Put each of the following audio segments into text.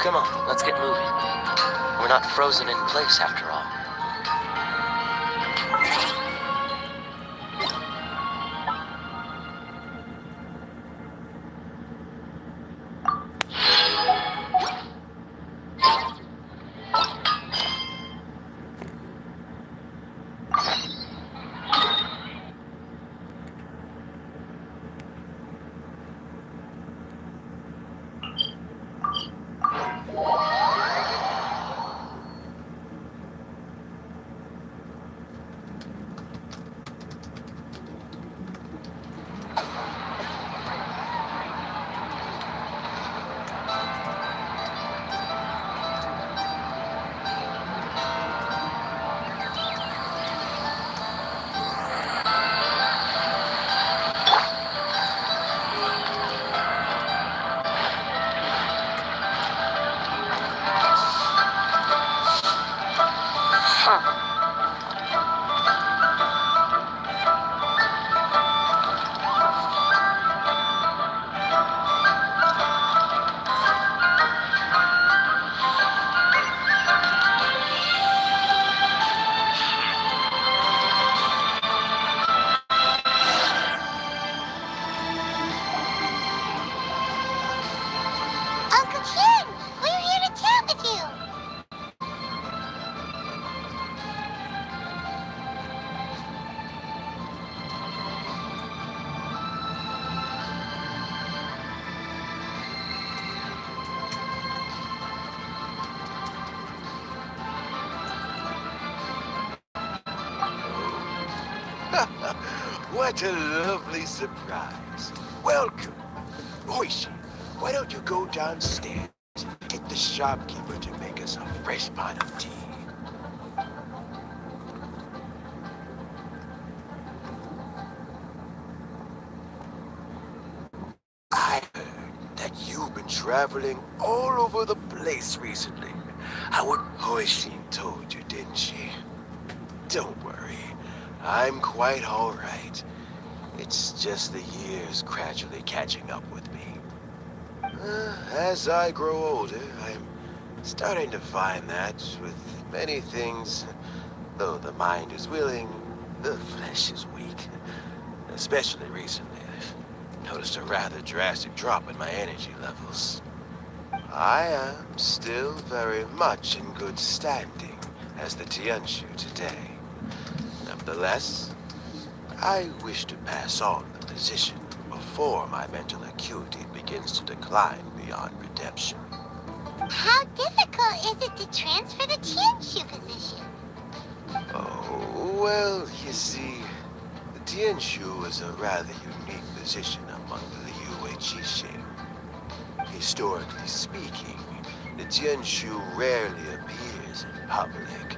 Come on, let's get moving. We're not frozen in place after all. Uncle Chen, we're here to chat with you. What a lovely surprise. Welcome. Oishi, why don't you go downstairs and get the shopkeeper to make us a fresh pot of tea? I heard that you've been traveling all over the place recently. Our Oishi told you, didn't she? Don't worry. I'm quite all right. It's just the years gradually catching up with me. As I grow older, I'm starting to find that with many things, though the mind is willing, the flesh is weak. Especially recently, I've noticed a rather drastic drop in my energy levels. I am still very much in good standing as the Tianshu today. Nevertheless, I wish to pass on the position before my mental acuity begins to decline beyond redemption. How difficult is it to transfer the Tianshu position? Oh, well, you see, the Tianshu is a rather unique position among the Liyue Qixing. Historically speaking, the Tianshu rarely appears in public.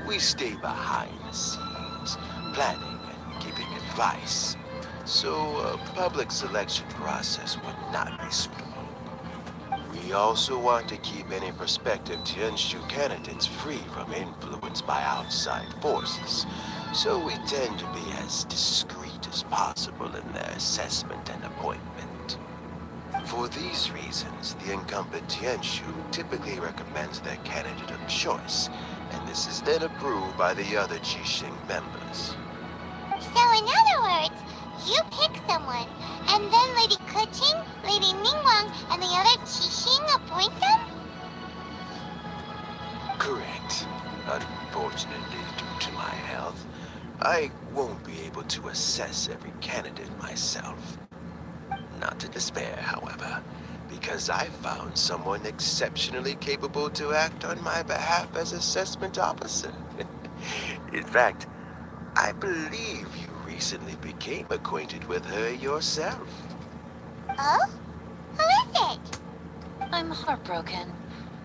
We stay behind the scenes, planning and giving advice, so a public selection process would not be suitable. We also want to keep any prospective Tianshu candidates free from influence by outside forces, so we tend to be as discreet as possible in their assessment and appointment. For these reasons, the incumbent Tianshu typically recommends their candidate of choice, and this is then approved by the other Qixing members. So in other words, you pick someone, and then Lady Keqing, Lady Ningguang, and the other Qixing appoint them? Correct. Unfortunately, due to my health, I won't be able to assess every candidate myself. Not to despair, however, because I found someone exceptionally capable to act on my behalf as assessment officer. In fact, I believe you recently became acquainted with her yourself. Oh? Who is it? I'm heartbroken.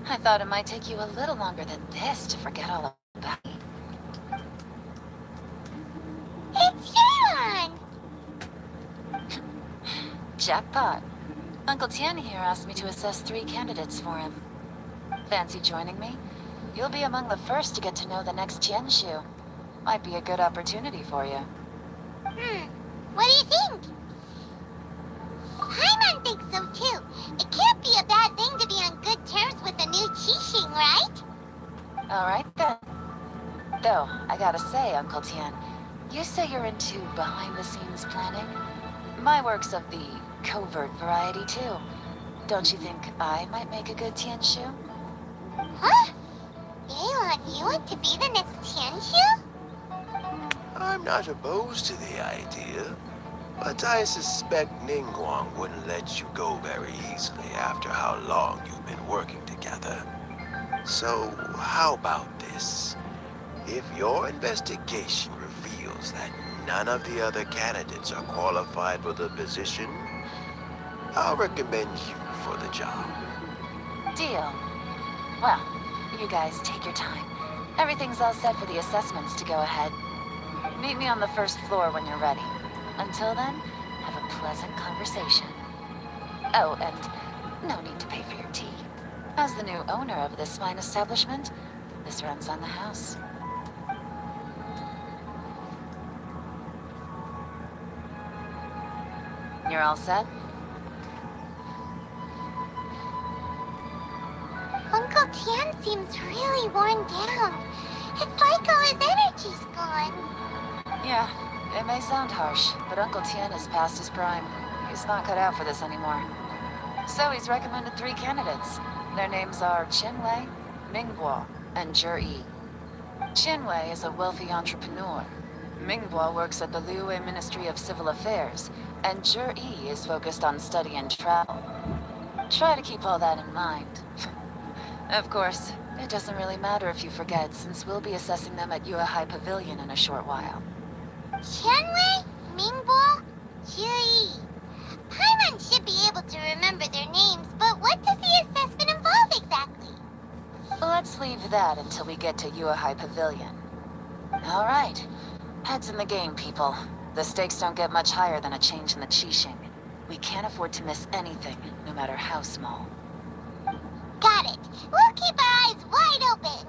I thought it might take you a little longer than this to forget all about me. It's yelan! Jackpot. Uncle Tian here asked me to assess 3 candidates for him. Fancy joining me? You'll be among the first to get to know the next Tianshu. Might be a good opportunity for you. What do you think? Paimon thinks so too. It can't be a bad thing to be on good terms with All right then. Though, I gotta say, Uncle Tian, you say you're into behind-the-scenes planning? My work's of the covert variety, too. Don't you think I might make a good Tianshu? Huh? Yelan, you want to be the next Tianshu? I'm not opposed to the idea, but I suspect Ningguang wouldn't let you go very easily after how long you've been working together. So, how about this? If your investigation reveals that none of the other candidates are qualified for the position, I'll recommend you for the job. Deal. Well, you guys take your time. Everything's all set for the assessments to go ahead. Meet me on the first floor when you're ready. Until then, have a pleasant conversation. Oh, and no need to pay for your tea. As the new owner of this fine establishment, this runs on the house. You're all set? Uncle Tian seems really worn down. It's like all his energy's gone. Yeah, it may sound harsh, but Uncle Tian is past his prime. He's not cut out for this anymore. So he's recommended 3 candidates. Their names are Qinwei, Mingguo, and Zhi. Qinwei is a wealthy entrepreneur. Mingguo works at the Liyue Ministry of Civil Affairs, and Zhi is focused on study and travel. Try to keep all that in mind. Of course, it doesn't really matter if you forget, since we'll be assessing them at Yuehai Pavilion in a short while. Qianwei, Mingbo, Zhi. Paimon should be able to remember their names, but what does the assessment involve exactly? Let's leave that until we get to Yuehai Pavilion. All right. Heads in the game, people. The stakes don't get much higher than a change in the Qixing. We can't afford to miss anything, no matter how small. Got it. We'll keep our eyes wide open.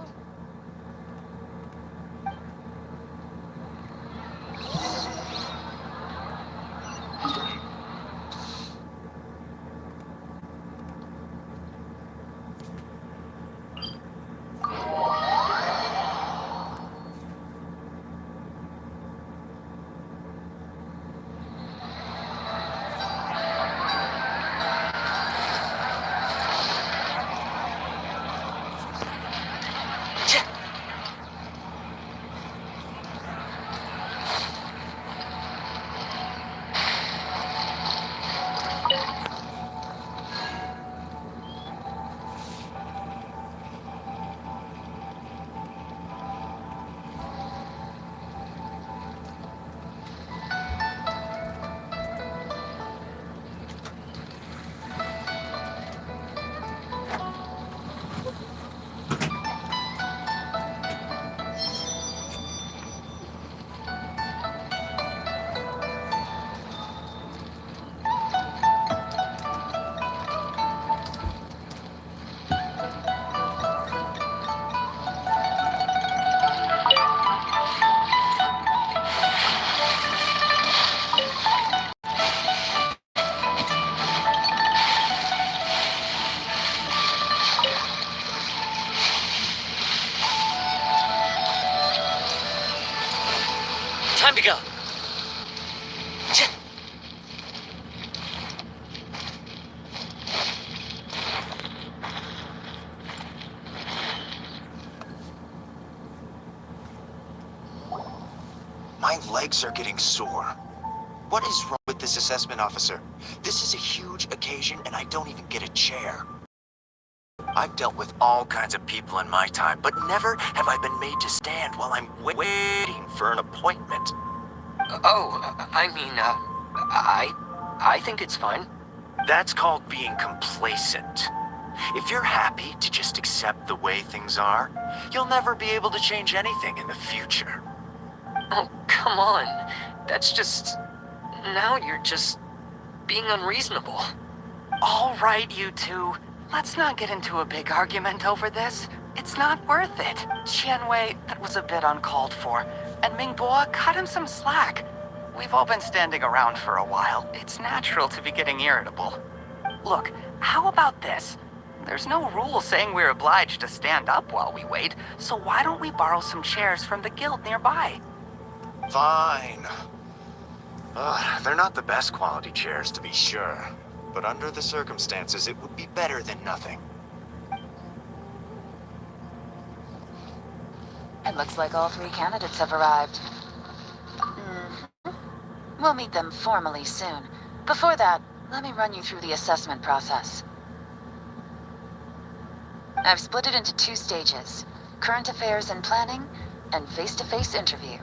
Time to go. My legs are getting sore. What is wrong with this assessment officer? This is a huge occasion and I don't even get a chair. I've dealt with all kinds of people in my time, but never have I been made to stand while I'm waiting for an appointment. I think it's fine. That's called being complacent. If you're happy to just accept the way things are, you'll never be able to change anything in the future. Oh, come on. That's just... Now you're just being unreasonable. All right, you two. Let's not get into a big argument over this. It's not worth it. Qianwei, that was a bit uncalled for. And Mingbo, cut him some slack. We've all been standing around for a while. It's natural to be getting irritable. Look, how about this? There's no rule saying we're obliged to stand up while we wait, so why don't we borrow some chairs from the guild nearby? Fine. They're not the best quality chairs, to be sure. But under the circumstances, it would be better than nothing. It looks like all 3 candidates have arrived. We'll meet them formally soon. Before that, let me run you through the assessment process. I've split it into 2 stages: current affairs and planning, and face-to-face interview.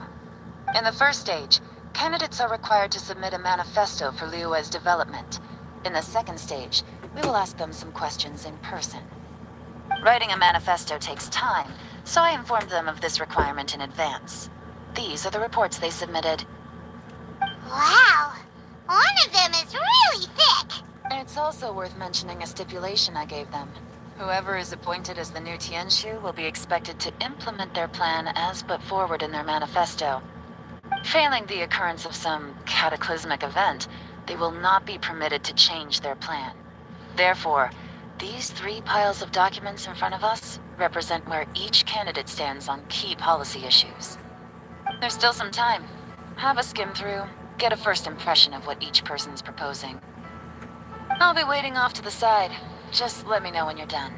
In the first stage, candidates are required to submit a manifesto for Liyue's development. In the second stage, we will ask them some questions in person. Writing a manifesto takes time, so I informed them of this requirement in advance. These are the reports they submitted. Wow! One of them is really thick! It's also worth mentioning a stipulation I gave them. Whoever is appointed as the new Tianshu will be expected to implement their plan as put forward in their manifesto. Failing the occurrence of some cataclysmic event, they will not be permitted to change their plan. Therefore, these 3 piles of documents in front of us represent where each candidate stands on key policy issues. There's still some time. Have a skim through, get a first impression of what each person's proposing. I'll be waiting off to the side. Just let me know when you're done.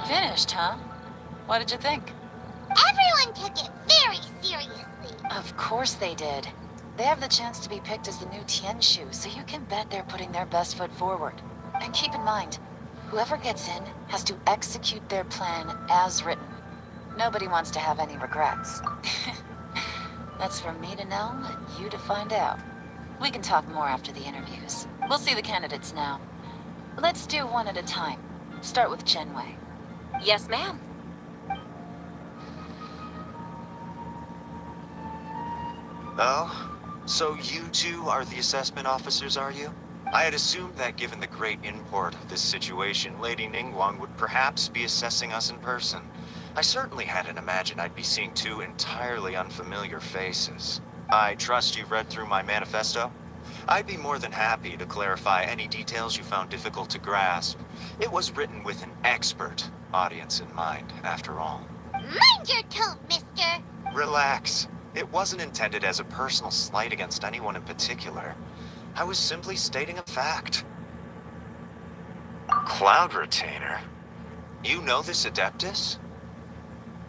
Finished, huh? What did you think? Everyone took it very seriously. Of course they did. They have the chance to be picked as the new Tianshu, so you can bet they're putting their best foot forward. And keep in mind, whoever gets in has to execute their plan as written. Nobody wants to have any regrets. That's for me to know and you to find out. We can talk more after the interviews. We'll see the candidates now. Let's do one at a time. Start with Genwei. Yes, ma'am. Oh? So you 2 are the assessment officers, are you? I had assumed that given the great import of this situation, Lady Ningguang would perhaps be assessing us in person. I certainly hadn't imagined I'd be seeing 2 entirely unfamiliar faces. I trust you've read through my manifesto? I'd be more than happy to clarify any details you found difficult to grasp. It was written with an expert audience in mind, after all. Mind your tone, mister! Relax. It wasn't intended as a personal slight against anyone in particular. I was simply stating a fact. Cloud Retainer? You know this Adeptus?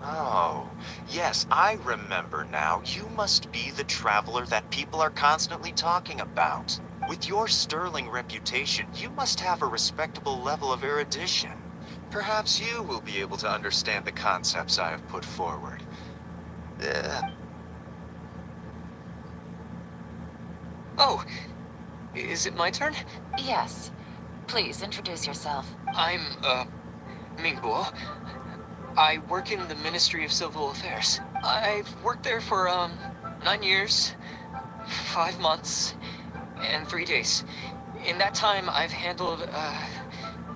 Oh, yes, I remember now. You must be the traveler that people are constantly talking about. With your sterling reputation, you must have a respectable level of erudition. Perhaps you will be able to understand the concepts I have put forward. Oh, is it my turn? Yes. Please introduce yourself. I'm, Mingbo. I work in the Ministry of Civil Affairs. I've worked there for, 9 years, 5 months, and 3 days. In that time, I've handled,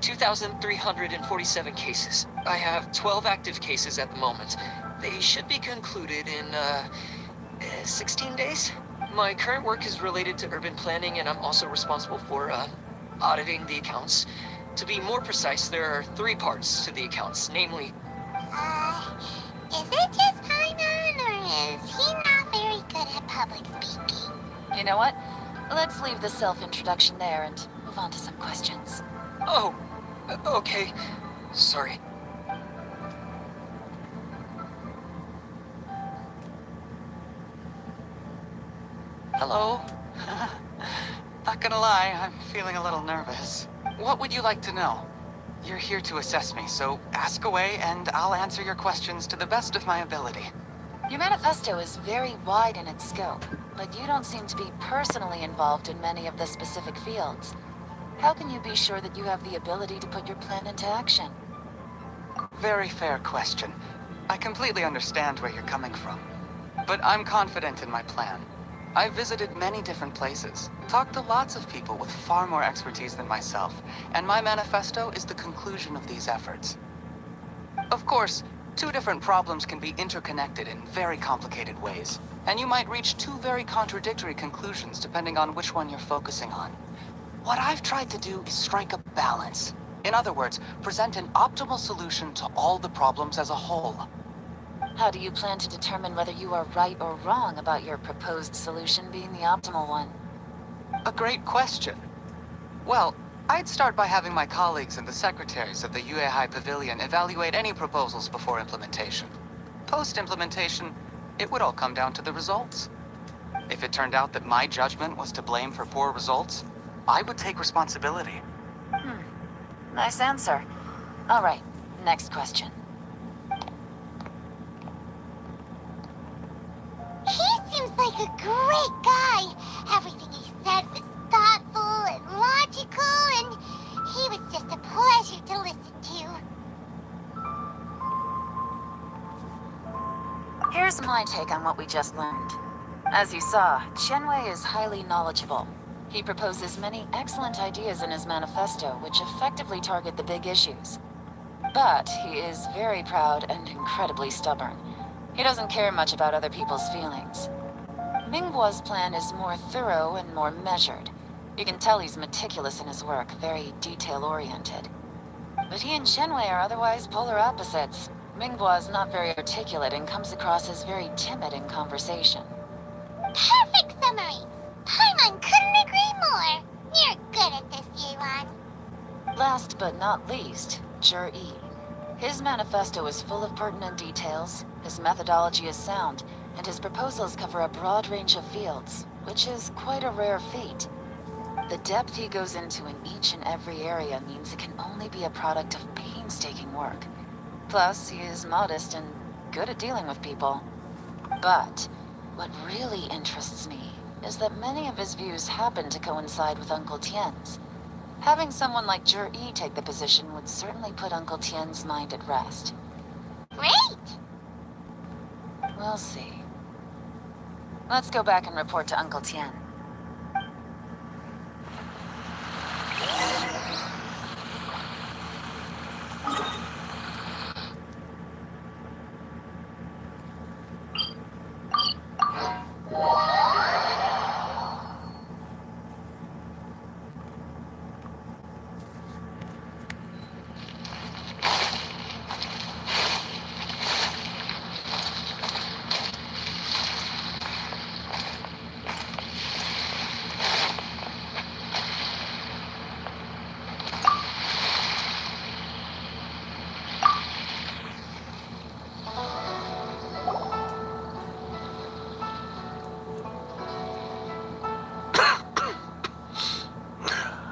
2,347 cases. I have 12 active cases at the moment. They should be concluded in, 16 days. My current work is related to urban planning, and I'm also responsible for, auditing the accounts. To be more precise, there are 3 parts to the accounts, namely... Is it just Paimon, or is he not very good at public speaking? You know what? Let's leave the self-introduction there and move on to some questions. Oh, okay. Sorry. Hello. Not gonna lie, I'm feeling a little nervous. What would you like to know? You're here to assess me, so ask away and I'll answer your questions to the best of my ability. Your manifesto is very wide in its scope. but you don't seem to be personally involved in many of the specific fields. How can you be sure that you have the ability to put your plan into action? Very fair question. I completely understand where you're coming from. But I'm confident in my plan. I've visited many different places, talked to lots of people with far more expertise than myself, and my manifesto is the conclusion of these efforts. Of course, two different problems can be interconnected in very complicated ways, and you might reach two very contradictory conclusions depending on which one you're focusing on. What I've tried to do is strike a balance. In other words, present an optimal solution to all the problems as a whole. How do you plan to determine whether you are right or wrong about your proposed solution being the optimal one? A great question. Well, I'd start by having my colleagues and the secretaries of the Yuehai Pavilion evaluate any proposals before implementation. Post-implementation, it would all come down to the results. If it turned out that my judgment was to blame for poor results, I would take responsibility. Nice answer. All right, next question. He seems like a great guy. Everything he said was thoughtful and logical, and he was just a pleasure to listen to. Here's my take on what we just learned. As you saw, Qianwei is highly knowledgeable. He proposes many excellent ideas in his manifesto, which effectively target the big issues. But he is very proud and incredibly stubborn. He doesn't care much about other people's feelings. Mingguo's plan is more thorough and more measured. You can tell he's meticulous in his work, very detail-oriented. But he and Qianwei are otherwise polar opposites. Mingguo is not very articulate and comes across as very timid in conversation. Perfect summary. Paimon couldn't agree more. You're good at this, yelan. Last but not least, Zhi. His manifesto is full of pertinent details, his methodology is sound, and his proposals cover a broad range of fields, which is quite a rare feat. The depth he goes into in each and every area means it can only be a product of painstaking work. Plus, he is modest and good at dealing with people. But what really interests me is that many of his views happen to coincide with Uncle Tien's. Having someone like Zhi take the position would certainly put Uncle Tien's mind at rest. Great! We'll see. Let's go back and report to Uncle Tien.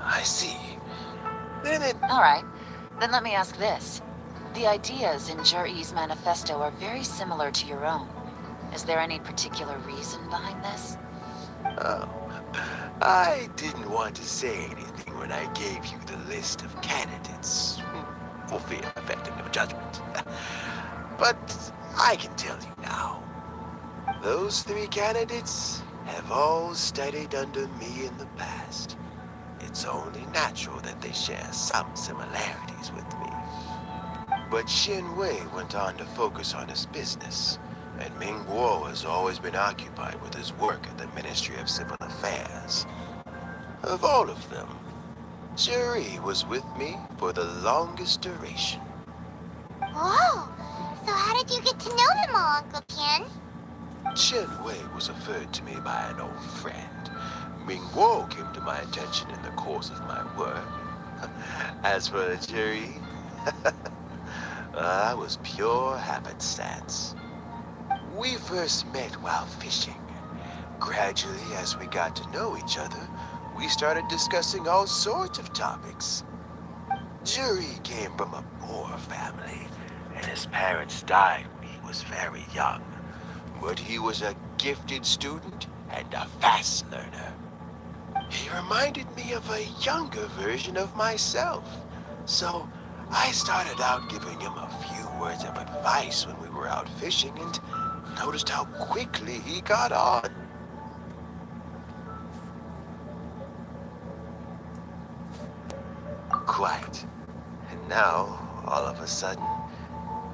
I see. Then it... All right, then let me ask this. The ideas in Zhi's manifesto are very similar to your own. Is there any particular reason behind this? Oh, I didn't want to say anything when I gave you the list of candidates, for fear of affecting your judgment. But I can tell you now. Those 3 candidates have all studied under me in the past. It's only natural that they share some similarities with me. But Qianwei went on to focus on his business, and Mingguo has always been occupied with his work at the Ministry of Civil Affairs. Of all of them, Zhi was with me for the longest duration. Whoa! So how did you get to know them all, Uncle Tien? Qianwei was referred to me by an old friend. Mingguo came to my attention in the course of my work. As for Zhi, that was pure happenstance. We first met while fishing. Gradually, as we got to know each other, we started discussing all sorts of topics. Zhi came from a poor family, and his parents died when he was very young. But he was a gifted student and a fast learner. He reminded me of a younger version of myself. So I started out giving him a few words of advice when we were out fishing and noticed how quickly he got on. Quite. And now, all of a sudden,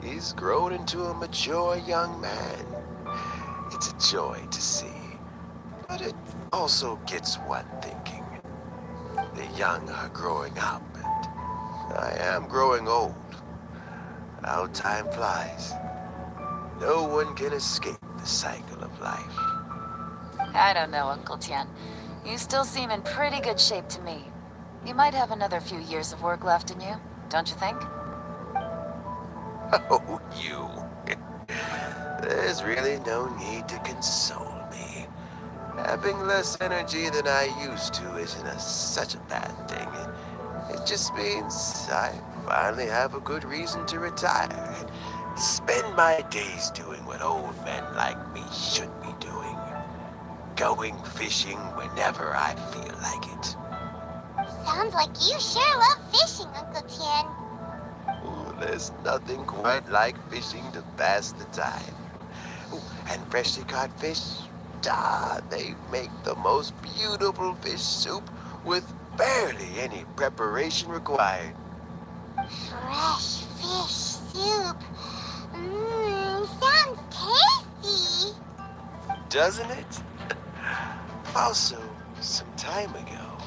he's grown into a mature young man. It's a joy to see. But it also gets one thinking. The young are growing up, and I am growing old. How time flies. No one can escape the cycle of life. I don't know, Uncle Tian. You still seem in pretty good shape to me. You might have another few years of work left in you, don't you think? Oh, you. There's really no need to console me. Having less energy than I used to isn't such a bad thing. It just means I finally have a good reason to retire and spend my days doing what old men like me should be doing. Going fishing whenever I feel like it. Sounds like you sure love fishing, Uncle Tian. Ooh, there's nothing quite like fishing to pass the time. Ooh, and freshly caught fish, they make the most beautiful fish soup with barely any preparation required. Fresh fish soup. Sounds tasty. Doesn't it? Also, some time ago,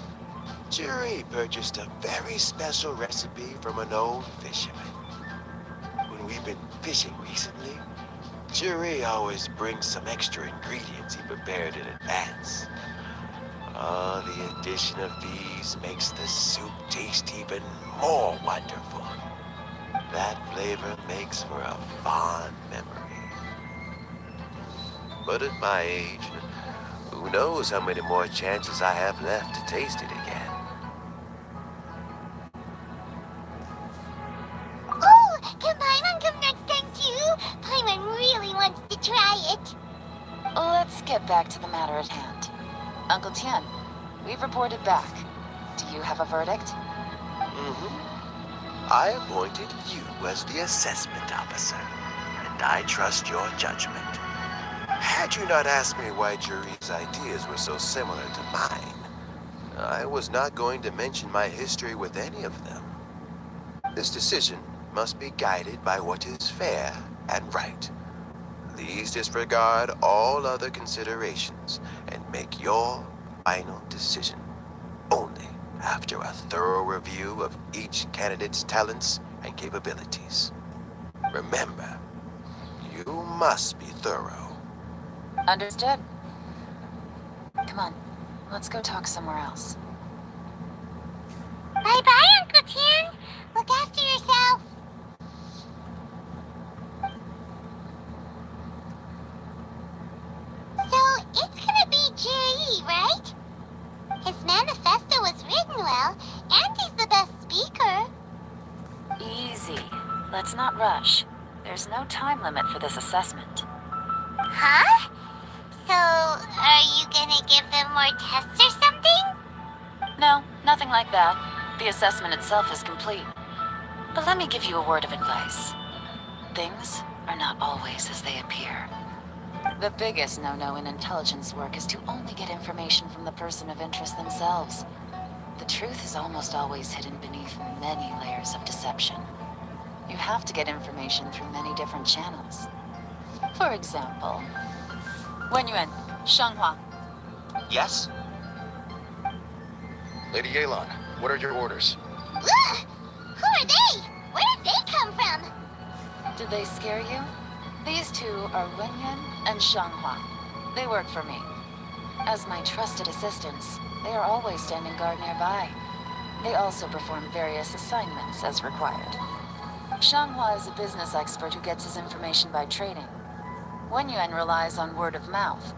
Jury purchased a very special recipe from an old fisherman. When we've been fishing recently, Jury always brings some extra ingredients he prepared in advance. Oh, the addition of these makes the soup taste even more wonderful. That flavor makes for a fond memory. But at my age, who knows how many more chances I have left to taste it again. Oh, can Paimon come next time too? Paimon really wants to try it. Let's get back to the matter at hand. Uncle Tian, we've reported back. Do you have a verdict? I appointed you as the assessment officer, and I trust your judgment. Had you not asked me why Jury's ideas were so similar to mine, I was not going to mention my history with any of them. This decision must be guided by what is fair and right. Please disregard all other considerations and make your final decision only after a thorough review of each candidate's talents and capabilities. Remember, you must be thorough. Understood. Come on, let's go talk somewhere else. Bye-bye, Uncle Tian. Look after yourself. So, it's gonna be Jiri, right? His manifesto was written well, and he's the best speaker. Easy. Let's not rush. There's no time limit for this assessment. Huh? So, are you gonna give them more tests or something? No, nothing like that. The assessment itself is complete. But let me give you a word of advice. Things are not always as they appear. The biggest no-no in intelligence work is to only get information from the person of interest themselves. The truth is almost always hidden beneath many layers of deception. You have to get information through many different channels. For example, Wenyuan, Shanghua. Yes? Lady Yelan, what are your orders? Ugh! Who are they? Where did they come from? Did they scare you? These two are Wenyuan and Shanghua. They work for me. As my trusted assistants, they are always standing guard nearby. They also perform various assignments as required. Shanghua is a business expert who gets his information by trading. Wenyuan relies on word of mouth.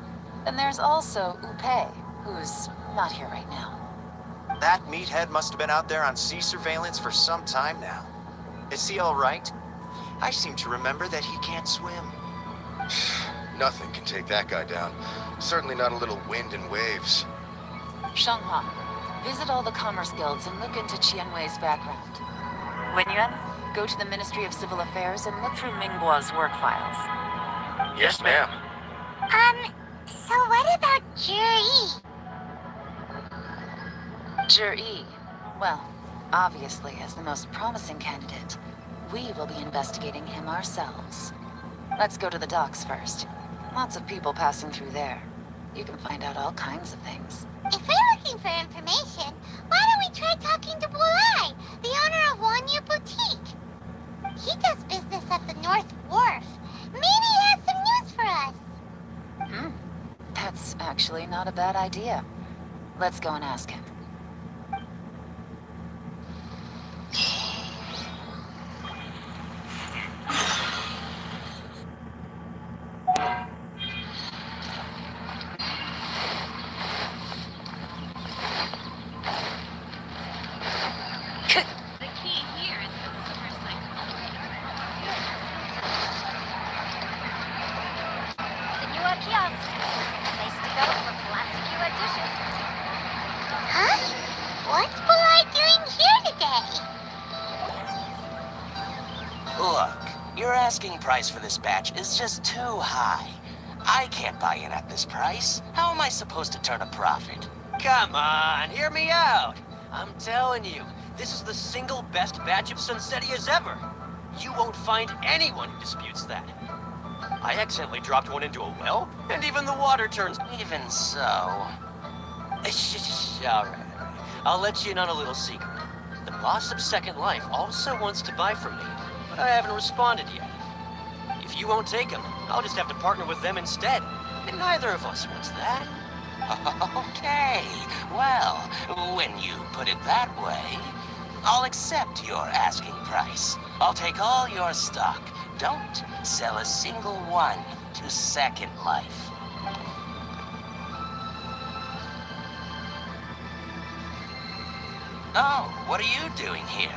And there's also Upei, who's not here right now. That meathead must have been out there on sea surveillance for some time now. Is he all right? I seem to remember that he can't swim. Nothing can take that guy down. Certainly not a little wind and waves. Shanghua, visit all the commerce guilds and look into Qianwei's background. Wenyuan, go to the Ministry of Civil Affairs and look through Mingbo's work files. Yes, ma'am. So what about Juri? Zhi. Well, obviously, as the most promising candidate, we will be investigating him ourselves. Let's go to the docks first. Lots of people passing through there. You can find out all kinds of things. If we're looking for information, why don't we try talking to Bulai, the owner of Wanyu Boutique? He does business at the North Wharf. Maybe he has some news for us. That's actually not a bad idea. Let's go and ask him. The key here is consumer psychology. Senua Kiosk. Place to go for classic dishes. Huh? What's Bulai doing here today? Look, your asking price for this batch is just too high. I can't buy in at this price. How am I supposed to turn a profit? Come on, hear me out. I'm telling you, this is the single best batch of Sunsetias ever. You won't find anyone who disputes that. I accidentally dropped one into a well, and even the water turns... Even so... All right. I'll let you in on a little secret. The boss of Second Life also wants to buy from me, but I haven't responded yet. If you won't take him, I'll just have to partner with them instead. And neither of us wants that. Okay, well, when you put it that way, I'll accept your asking price. I'll take all your stock. Don't sell a single one to Second Life. Oh, what are you doing here?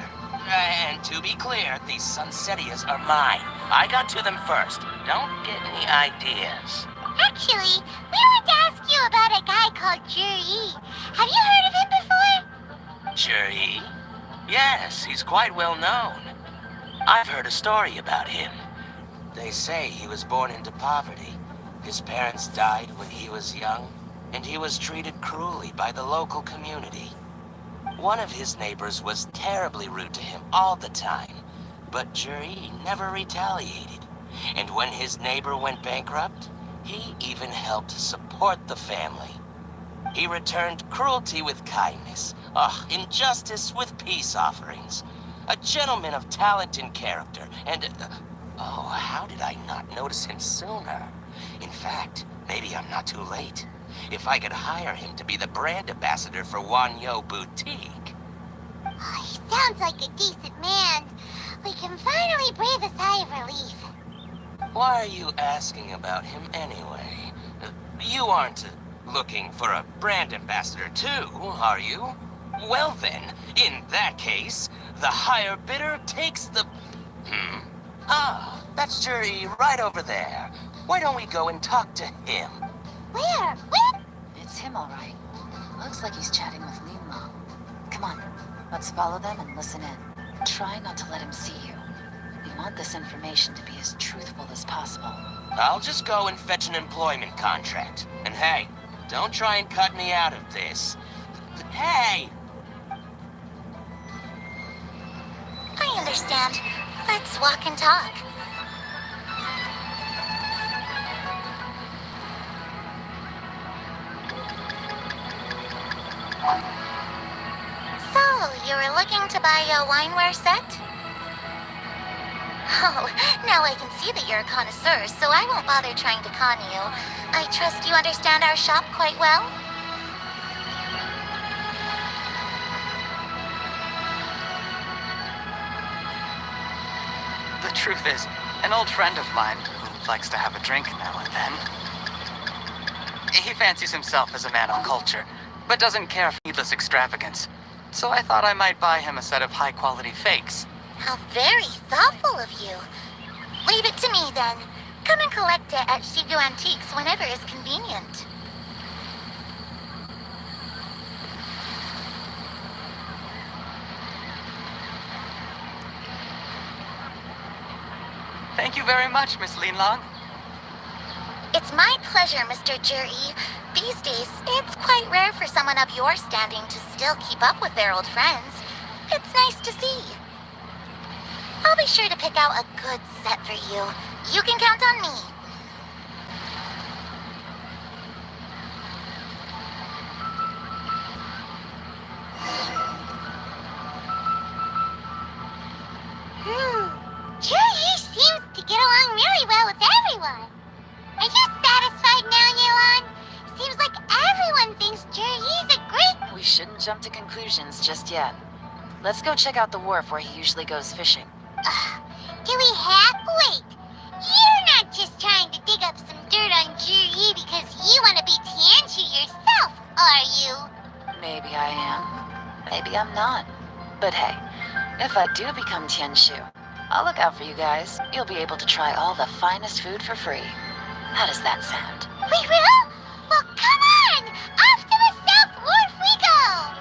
And to be clear, these Sunsetias are mine. I got to them first. Don't get any ideas. Actually, we want to ask you about a guy called Juri. Have you heard of him before? Juri? Yes, he's quite well known. I've heard a story about him. They say he was born into poverty. His parents died when he was young, and he was treated cruelly by the local community. One of his neighbors was terribly rude to him all the time, but Juri never retaliated. And when his neighbor went bankrupt, he even helped support the family. He returned cruelty with kindness, injustice with peace offerings. A gentleman of talent and character, and... oh, how did I not notice him sooner? In fact, maybe I'm not too late. If I could hire him to be the brand ambassador for Wanyo Boutique. Oh, he sounds like a decent man. We can finally breathe a sigh of relief. Why are you asking about him anyway? You aren't looking for a brand ambassador too, are you? Well then, in that case, the higher bidder takes the... Ah, that's Juri right over there. Why don't we go and talk to him? Where? Where? It's him, all right. Looks like he's chatting with Linlo. Come on, let's follow them and listen in. Try not to let him see you. We want this information to be as truthful as possible. I'll just go and fetch an employment contract. And hey, don't try and cut me out of this. Hey! I understand. Let's walk and talk. So, you were looking to buy a wineware set? Oh, now I can see that you're a connoisseur, so I won't bother trying to con you. I trust you understand our shop quite well? The truth is, an old friend of mine who likes to have a drink now and then. He fancies himself as a man of culture, but doesn't care for needless extravagance. So I thought I might buy him a set of high-quality fakes. How very thoughtful of you. Leave it to me, then. Come and collect it at Shigu Antiques whenever is convenient. Thank you very much, Miss Linlong. It's my pleasure, Mr. Juri. These days, it's quite rare for someone of your standing to still keep up with their old friends. It's nice to see. I'll be sure to pick out a good set for you. You can count on me. Juri seems to get along really well with everyone. Are you satisfied now, Yelan? Seems like everyone thinks Juri's a great... We shouldn't jump to conclusions just yet. Let's go check out the wharf where he usually goes fishing. Do we have... Wait. You're not just trying to dig up some dirt on Juri because you want to be Tianshu yourself, are you? Maybe I am. Maybe I'm not. But hey, if I do become Tianshu, I'll look out for you guys. You'll be able to try all the finest food for free. How does that sound? We will? Well, come on! Off to the South Wharf we go!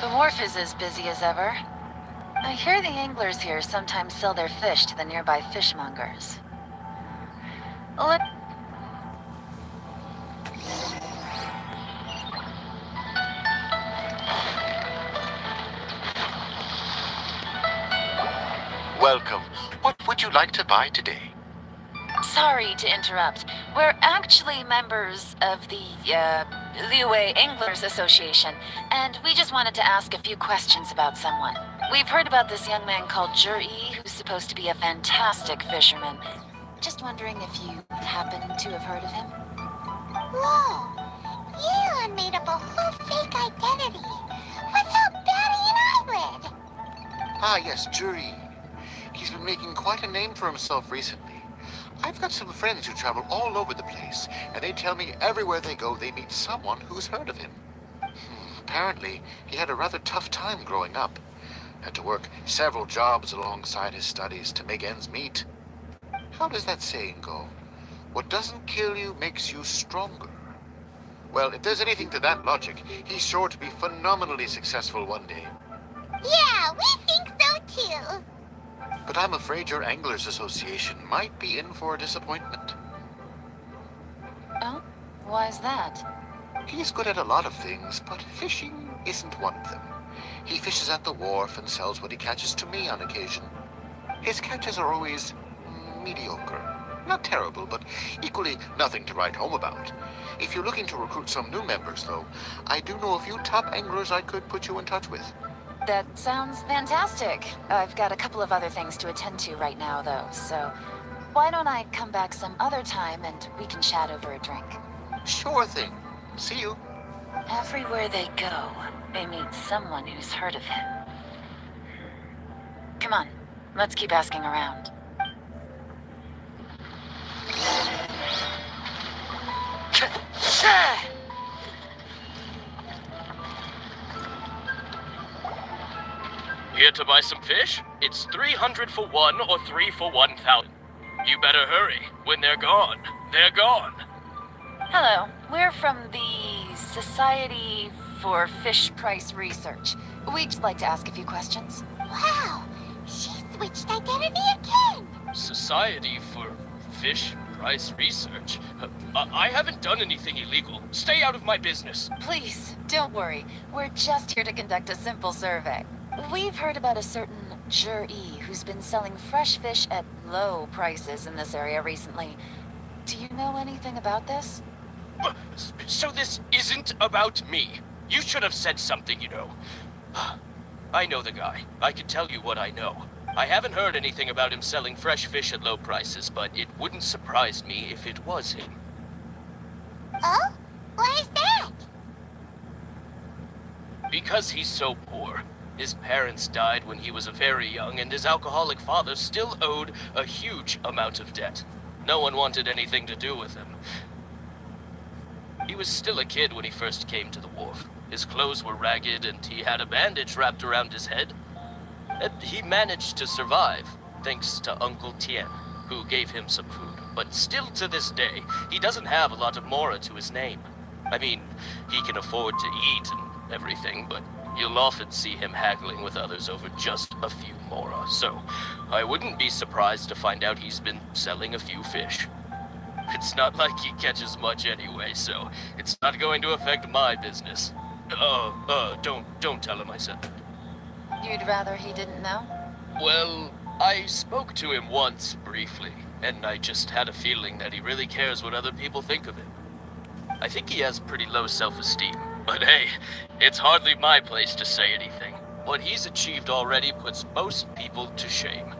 The wharf is as busy as ever. I hear the anglers here sometimes sell their fish to the nearby fishmongers. Let... Welcome. What would you like to buy today? Sorry to interrupt. We're actually members of the, Liue Anglers Association, and we just wanted to ask a few questions about someone. We've heard about this young man called Juri, who's supposed to be a fantastic fisherman. Just wondering if you happen to have heard of him? Whoa! Yelan made up a whole fake identity without batting an eyelid! Ah, yes, Juri. He's been making quite a name for himself recently. I've got some friends who travel all over the place, and they tell me everywhere they go they meet someone who's heard of him. Apparently, he had a rather tough time growing up. Had to work several jobs alongside his studies to make ends meet. How does that saying go? What doesn't kill you makes you stronger. Well, if there's anything to that logic, he's sure to be phenomenally successful one day. Yeah, we think so too. But I'm afraid your Anglers Association might be in for a disappointment. Oh? Why is that? He's good at a lot of things, but fishing isn't one of them. He fishes at the wharf and sells what he catches to me on occasion. His catches are always mediocre. Not terrible, but equally nothing to write home about. If you're looking to recruit some new members, though, I do know a few top anglers I could put you in touch with. That sounds fantastic. I've got a couple of other things to attend to right now, though, so why don't I come back some other time and we can chat over a drink? Sure thing. See you. Everywhere they go, they meet someone who's heard of him. Come on, let's keep asking around. Here to buy some fish? It's 300 for one or 3 for 1,000. You better hurry. When they're gone, they're gone. Hello, we're from the Society for Fish Price Research. We'd just like to ask a few questions. Wow, she switched identity again. Society for Fish price research? I haven't done anything illegal. Stay out of my business. Please, don't worry. We're just here to conduct a simple survey. We've heard about a certain Jur-E who's been selling fresh fish at low prices in this area recently. Do you know anything about this? So this isn't about me. You should have said something, you know. I know the guy. I can tell you what I know. I haven't heard anything about him selling fresh fish at low prices, but it wouldn't surprise me if it was him. Oh? Why is that? Because he's so poor. His parents died when he was very young, and his alcoholic father still owed a huge amount of debt. No one wanted anything to do with him. He was still a kid when he first came to the wharf. His clothes were ragged, and he had a bandage wrapped around his head. And he managed to survive, thanks to Uncle Tien, who gave him some food. But still to this day, he doesn't have a lot of mora to his name. I mean, he can afford to eat and everything, but you'll often see him haggling with others over just a few mora. So, I wouldn't be surprised to find out he's been selling a few fish. It's not like he catches much anyway, so it's not going to affect my business. Don't tell him I said that. You'd rather he didn't know? Well, I spoke to him once, briefly, and I just had a feeling that he really cares what other people think of him. I think he has pretty low self-esteem, but hey, it's hardly my place to say anything. What he's achieved already puts most people to shame.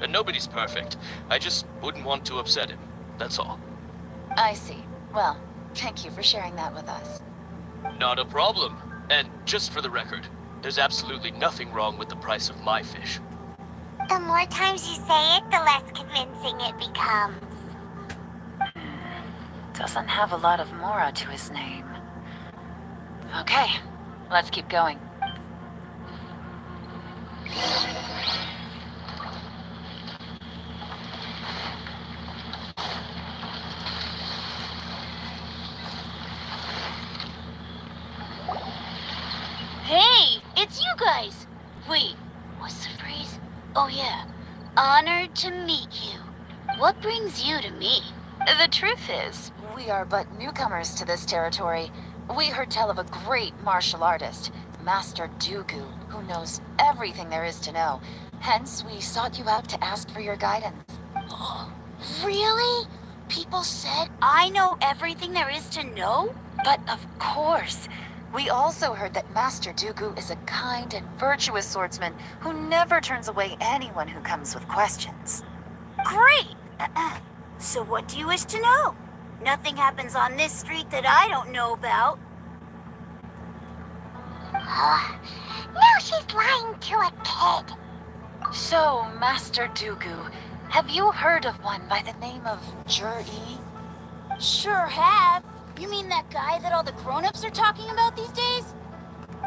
And nobody's perfect. I just wouldn't want to upset him, that's all. I see. Well, thank you for sharing that with us. Not a problem. And just for the record, there's absolutely nothing wrong with the price of my fish. The more times you say it, the less convincing it becomes. Doesn't have a lot of mora to his name. Okay, let's keep going. Hey, it's you guys! Wait, what's the phrase? Oh yeah, honored to meet you. What brings you to me? The truth is, we are but newcomers to this territory. We heard tell of a great martial artist, Master Dooku, who knows everything there is to know. Hence, we sought you out to ask for your guidance. Really? People said I know everything there is to know? But of course, we also heard that Master Dooku is a kind and virtuous swordsman who never turns away anyone who comes with questions. Great! So what do you wish to know? Nothing happens on this street that I don't know about. Now she's lying to a kid. So, Master Dooku, have you heard of one by the name of Jur-E? Sure have. You mean that guy that all the grown-ups are talking about these days?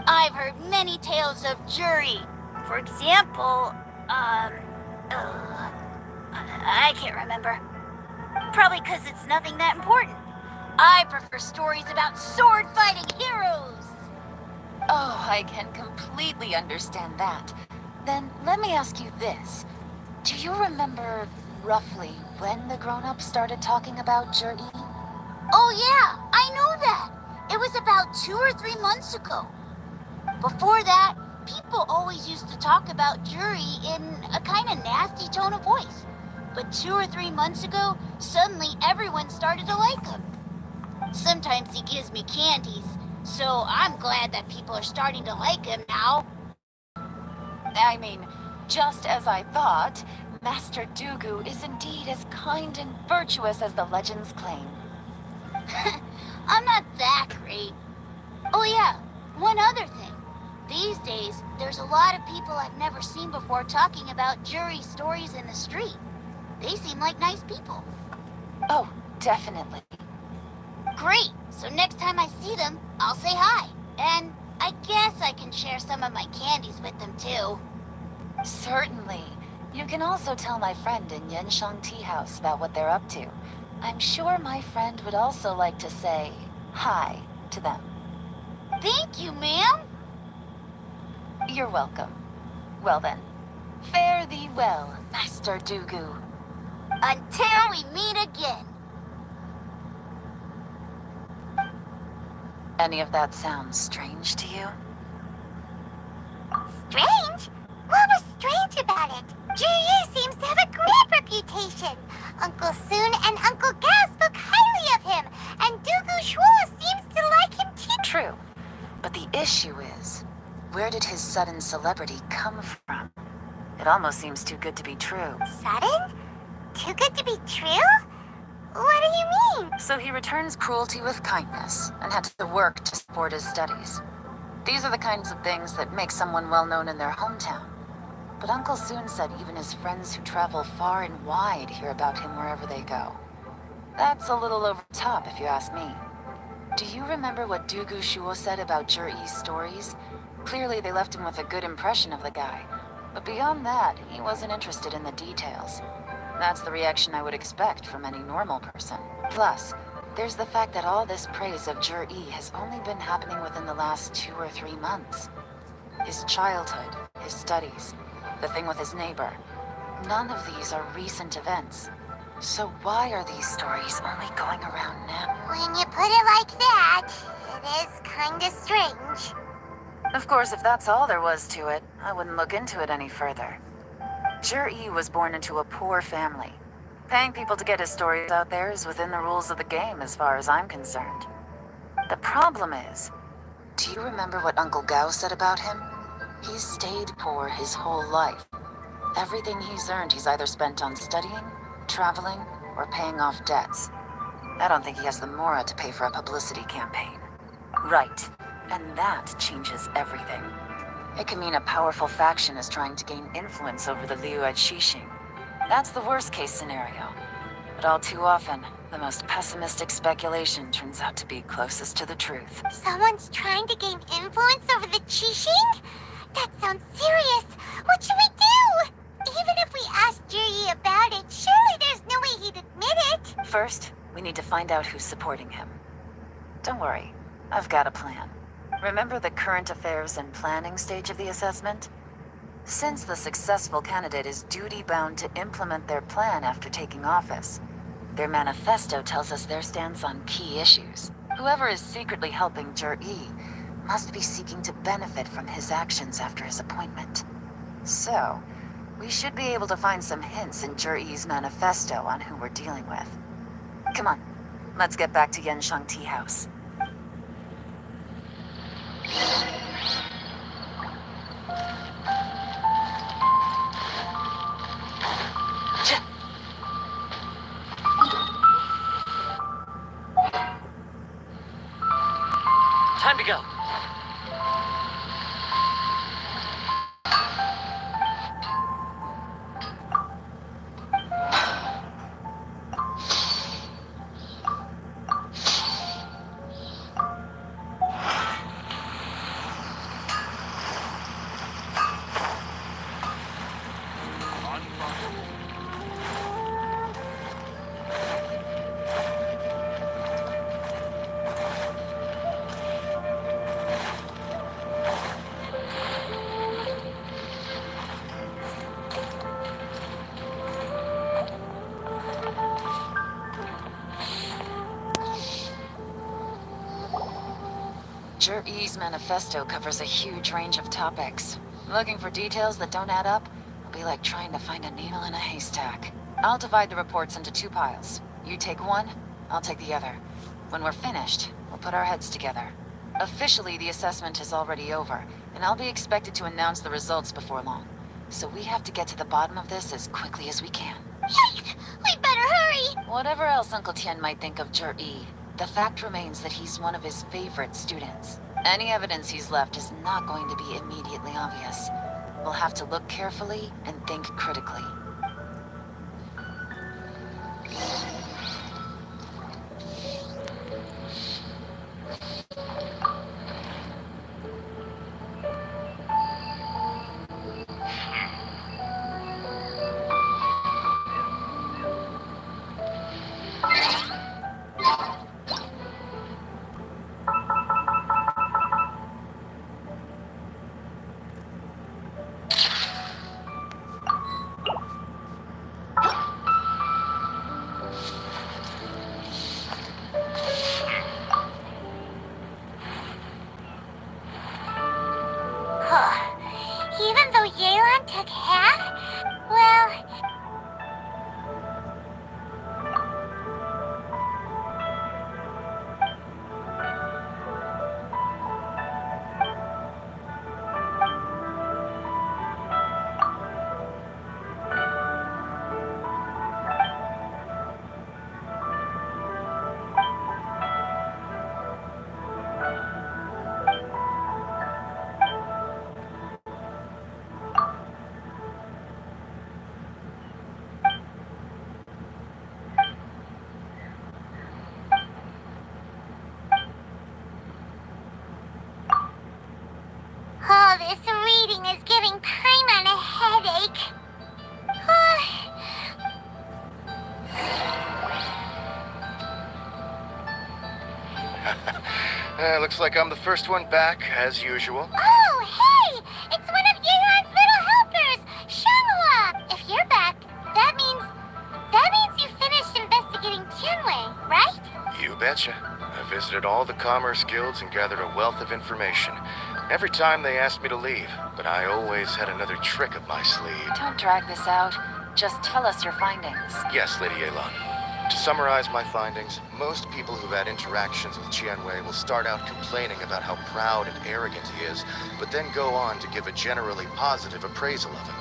I've heard many tales of Juri. For example, I can't remember. Probably because it's nothing that important. I prefer stories about sword-fighting heroes. Oh, I can completely understand that. Then let me ask you this. Do you remember roughly when the grown-ups started talking about Jur-E? Oh yeah, I know that. It was about 2 or 3 months ago. Before that, people always used to talk about Juri in a kind of nasty tone of voice. But 2 or 3 months ago, suddenly everyone started to like him. Sometimes he gives me candies, so I'm glad that people are starting to like him now. I mean, just as I thought, Master Dooku is indeed as kind and virtuous as the legends claim. I'm not that great. Oh yeah, one other thing. These days, there's a lot of people I've never seen before talking about Juri stories in the street. They seem like nice people. Oh, definitely. Great, so next time I see them, I'll say hi. And I guess I can share some of my candies with them too. Certainly. You can also tell my friend in Yenshang Tea House about what they're up to. I'm sure my friend would also like to say hi to them. Thank you, ma'am. You're welcome. Well then, fare thee well, Master Dooku. Until we meet again. Any of that sound strange to you? Strange? What was strange about it? Jiryu seems to have a great reputation. Uncle Soon and Uncle Gao spoke highly of him, and Dugu Shuo seems to like him too. True. But the issue is, where did his sudden celebrity come from? It almost seems too good to be true. Sudden? Too good to be true? What do you mean? So he returns cruelty with kindness, and had to work to support his studies. These are the kinds of things that make someone well known in their hometown. But Uncle Soon said even his friends who travel far and wide hear about him wherever they go. That's a little over the top, if you ask me. Do you remember what Dugu Shuo said about Jur-E's stories? Clearly they left him with a good impression of the guy. But beyond that, he wasn't interested in the details. That's the reaction I would expect from any normal person. Plus, there's the fact that all this praise of Jur-E has only been happening within the last 2 or 3 months. His childhood, his studies, the thing with his neighbor. None of these are recent events. So why are these stories only going around now? When you put it like that, it is kinda strange. Of course, if that's all there was to it, I wouldn't look into it any further. Jur-E was born into a poor family. Paying people to get his stories out there is within the rules of the game as far as I'm concerned. The problem is, do you remember what Uncle Gao said about him? He's stayed poor his whole life. Everything he's earned he's either spent on studying, traveling, or paying off debts. I don't think he has the mora to pay for a publicity campaign. Right, and that changes everything. It can mean a powerful faction is trying to gain influence over the Liu at Xixing. That's the worst case scenario. But all too often, the most pessimistic speculation turns out to be closest to the truth. Someone's trying to gain influence over the Qixing? That sounds serious. What should we do? Even if we asked Jiryu about it, surely there's no way he'd admit it. First, we need to find out who's supporting him. Don't worry, I've got a plan. Remember the current affairs and planning stage of the assessment? Since the successful candidate is duty-bound to implement their plan after taking office, their manifesto tells us their stance on key issues. Whoever is secretly helping Jur-E must be seeking to benefit from his actions after his appointment. So, we should be able to find some hints in Jur-E's manifesto on who we're dealing with. Come on, let's get back to Yenshang Tea House. Time to go. Jur-E's manifesto covers a huge range of topics. Looking for details that don't add up will be like trying to find a needle in a haystack. I'll divide the reports into 2 piles. You take one, I'll take the other. When we're finished, we'll put our heads together. Officially, the assessment is already over, and I'll be expected to announce the results before long. So we have to get to the bottom of this as quickly as we can. Yikes! We better hurry! Whatever else Uncle Tian might think of Jur-E, the fact remains that he's one of his favorite students. Any evidence he's left is not going to be immediately obvious. We'll have to look carefully and think critically. Looks like I'm the first one back, as usual. Oh, hey! It's one of Yelan's little helpers, Shanghua! If you're back, that means you finished investigating Tianwei, right? You betcha. I visited all the commerce guilds and gathered a wealth of information. Every time they asked me to leave, but I always had another trick up my sleeve. Don't drag this out. Just tell us your findings. Yes, Lady Yelan. To summarize my findings, most people who've had interactions with Tianwei will start out complaining about how proud and arrogant he is, but then go on to give a generally positive appraisal of him.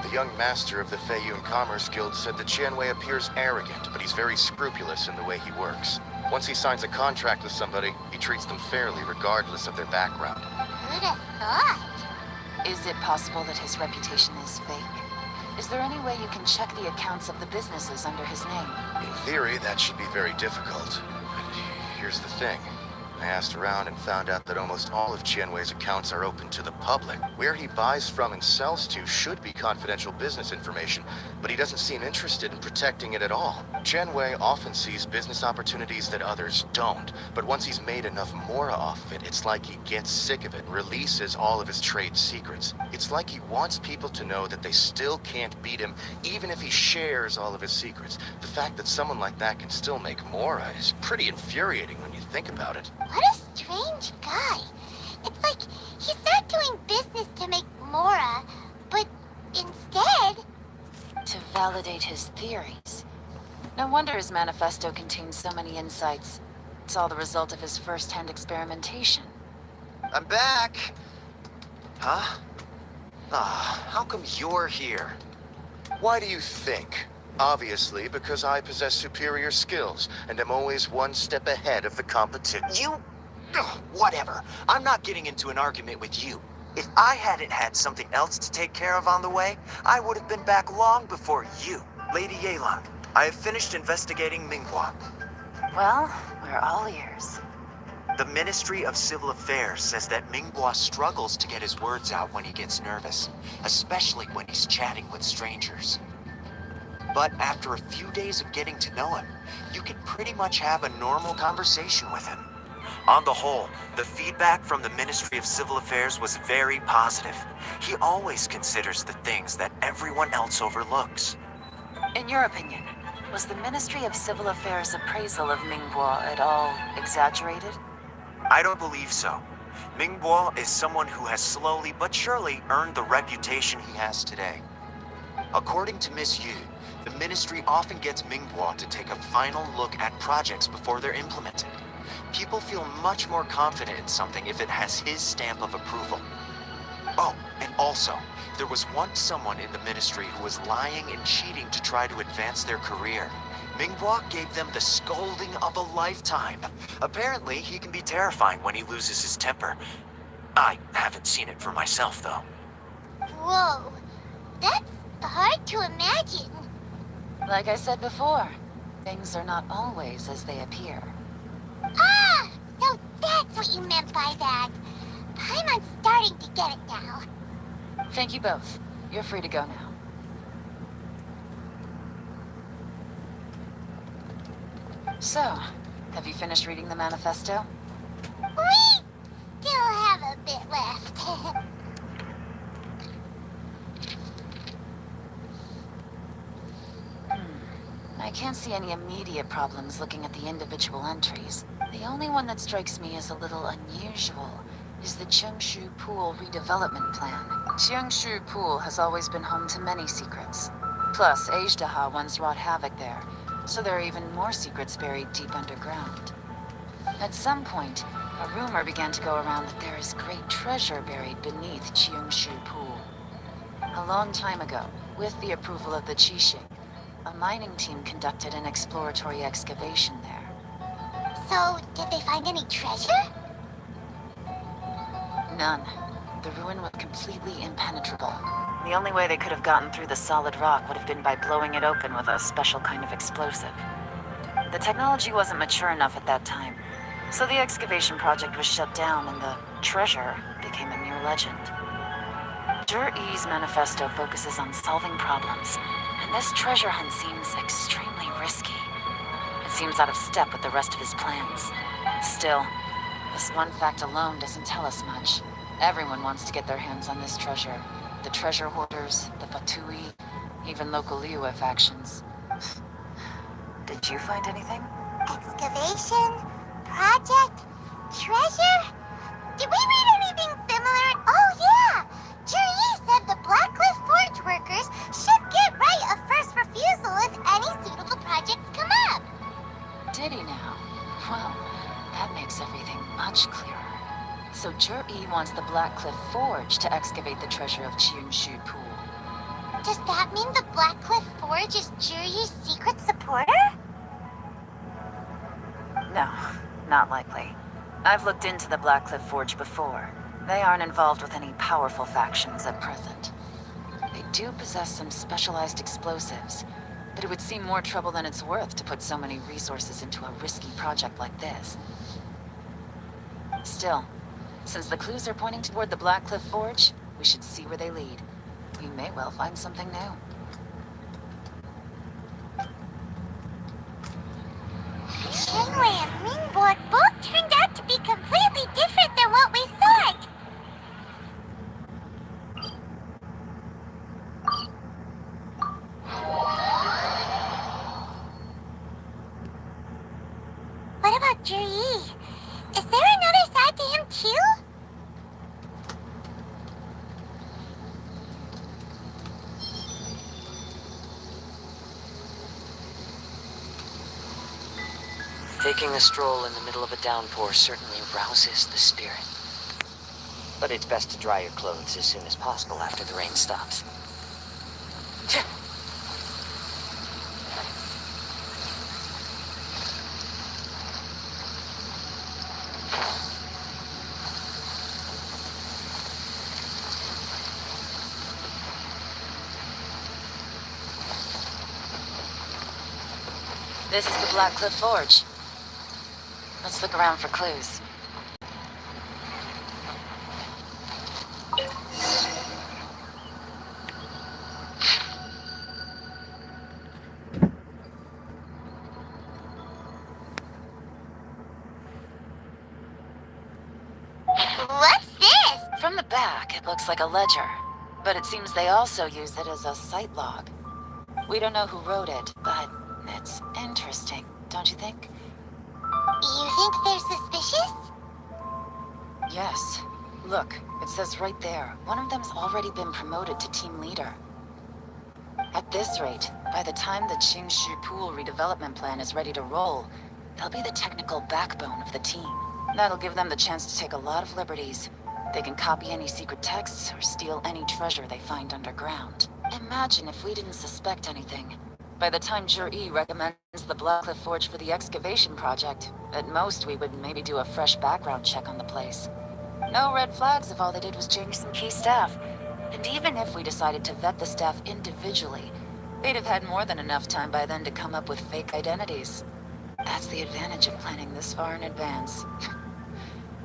The young master of the Feiyun Commerce Guild said that Tianwei appears arrogant, but he's very scrupulous in the way he works. Once he signs a contract with somebody, he treats them fairly regardless of their background. Who'd have thought? Is it possible that his reputation is fake? Is there any way you can check the accounts of the businesses under his name? In theory, that should be very difficult. But here's the thing. I asked around and found out that almost all of Tianwei's accounts are open to the public. Where he buys from and sells to should be confidential business information, but he doesn't seem interested in protecting it at all. Tianwei often sees business opportunities that others don't, but once he's made enough more off of it, it's like he gets sick of it and releases all of his trade secrets. It's like he wants people to know that they still can't beat him, even if he shares all of his secrets. The fact that someone like that can still make Mora is pretty infuriating when you think about it. What a strange guy. It's like he's not doing business to make Mora, but instead... To validate his theories. No wonder his manifesto contains so many insights. It's all the result of his first-hand experimentation. I'm back! Huh? How come you're here? Why do you think? Obviously, because I possess superior skills, and am always one step ahead of the competition. You... Ugh, whatever. I'm not getting into an argument with you. If I hadn't had something else to take care of on the way, I would have been back long before you. Lady Yelan, I have finished investigating Minghua. Well, we're all ears. The Ministry of Civil Affairs says that Minghua struggles to get his words out when he gets nervous, especially when he's chatting with strangers. But after a few days of getting to know him, you can pretty much have a normal conversation with him. On the whole, the feedback from the Ministry of Civil Affairs was very positive. He always considers the things that everyone else overlooks. In your opinion, was the Ministry of Civil Affairs' appraisal of Minghua at all exaggerated? I don't believe so. Minghua is someone who has slowly but surely earned the reputation he has today. According to Miss Yu, the Ministry often gets Minghua to take a final look at projects before they're implemented. People feel much more confident in something if it has his stamp of approval. Oh, and also, there was once someone in the Ministry who was lying and cheating to try to advance their career. Minghua gave them the scolding of a lifetime. Apparently, he can be terrifying when he loses his temper. I haven't seen it for myself, though. Whoa, that's hard to imagine. Like I said before, things are not always as they appear. Ah, so that's what you meant by that. I'm starting to get it now. Thank you both. You're free to go now. So, have you finished reading the manifesto? We still have a bit left. I can't see any immediate problems looking at the individual entries. The only one that strikes me as a little unusual is the Chengshu Pool redevelopment plan. Chengshu Pool has always been home to many secrets. Plus, Ajdaha once wrought havoc there, so there are even more secrets buried deep underground. At some point, a rumor began to go around that there is great treasure buried beneath Chengshu Pool. A long time ago, with the approval of the Qixing, a mining team conducted an exploratory excavation there. So, did they find any treasure? None. The ruin was completely impenetrable. The only way they could have gotten through the solid rock would have been by blowing it open with a special kind of explosive. The technology wasn't mature enough at that time, so the excavation project was shut down and the treasure became a mere legend. Zhi-Yi's manifesto focuses on solving problems, and this treasure hunt seems extremely risky. It seems out of step with the rest of his plans. Still, this one fact alone doesn't tell us much. Everyone wants to get their hands on this treasure. The treasure hoarders, the Fatui, even local Liyue factions. Did you find anything? Excavation? Project? Treasure? Did we read anything similar? Oh yeah! Juri said the Blackcliff Forge workers should get right of first refusal if any suitable projects come up. Did he now? Well, that makes everything much clearer. So Juri wants the Blackcliff Forge to excavate the treasure of Qianshu Pool. Does that mean the Blackcliff Forge is Juri's secret supporter? No, not likely. I've looked into the Blackcliff Forge before. They aren't involved with any powerful factions at present. They do possess some specialized explosives, but it would seem more trouble than it's worth to put so many resources into a risky project like this. Still, since the clues are pointing toward the Blackcliff Forge, we should see where they lead. We may well find something new. Shenwei and Mingbo both turned out to be completely different than what we thought. What about Juri? Is there another side to him too? Taking a stroll in the middle of a downpour certainly rouses the spirit. But it's best to dry your clothes as soon as possible after the rain stops. This is the Blackcliff Forge. Let's look around for clues. What's this? From the back, it looks like a ledger, but it seems they also use it as a site log. We don't know who wrote it, but it's interesting, don't you think? You think they're suspicious? Yes. Look, it says right there, one of them's already been promoted to team leader. At this rate, by the time the Qianshu Pool redevelopment plan is ready to roll, they'll be the technical backbone of the team. That'll give them the chance to take a lot of liberties. They can copy any secret texts or steal any treasure they find underground. Imagine if we didn't suspect anything. By the time Juri recommends the Blackcliff Forge for the excavation project, at most we would maybe do a fresh background check on the place. No red flags if all they did was change some key staff. And even if we decided to vet the staff individually, they'd have had more than enough time by then to come up with fake identities. That's the advantage of planning this far in advance.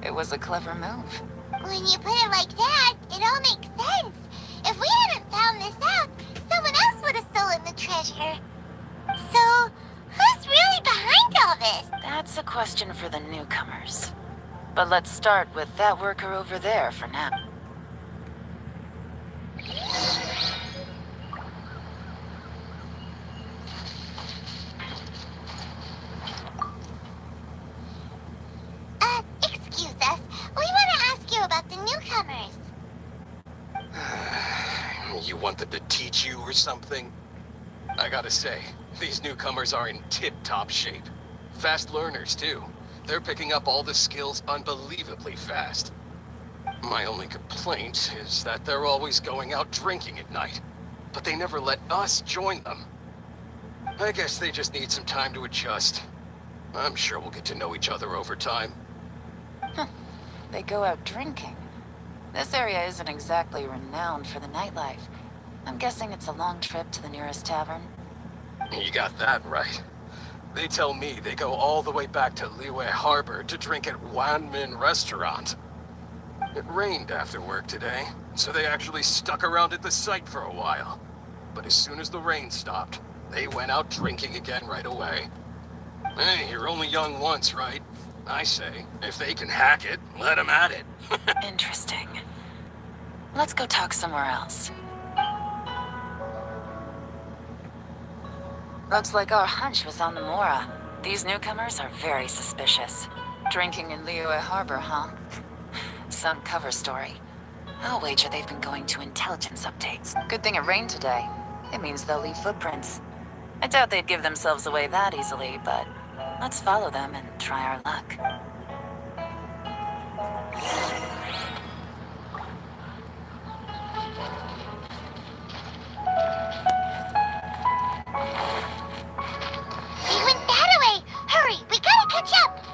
It was a clever move. When you put it like that, it all makes sense. If we hadn't found this out, someone else would have stolen the treasure. So, who's really behind all this? That's a question for the newcomers. But let's start with that worker over there for now. Excuse us. We want to ask you about the newcomers. You want them to teach you or something? I gotta say, these newcomers are in tip-top shape. Fast learners, too. They're picking up all the skills unbelievably fast. My only complaint is that they're always going out drinking at night, but they never let us join them. I guess they just need some time to adjust. I'm sure we'll get to know each other over time. They go out drinking. This area isn't exactly renowned for the nightlife. I'm guessing it's a long trip to the nearest tavern. You got that right. They tell me they go all the way back to Liyue Harbor to drink at Wanmin Restaurant. It rained after work today, so they actually stuck around at the site for a while. But as soon as the rain stopped, they went out drinking again right away. Hey, you're only young once, right? I say, if they can hack it, let them at it. Interesting. Let's go talk somewhere else. Looks like our hunch was on the Mora. These newcomers are very suspicious. Drinking in Liyue Harbor, huh? Some cover story. I'll wager they've been going to intelligence updates. Good thing it rained today. It means they'll leave footprints. I doubt they'd give themselves away that easily, but let's follow them and try our luck. He went that way! Hurry, we gotta catch up!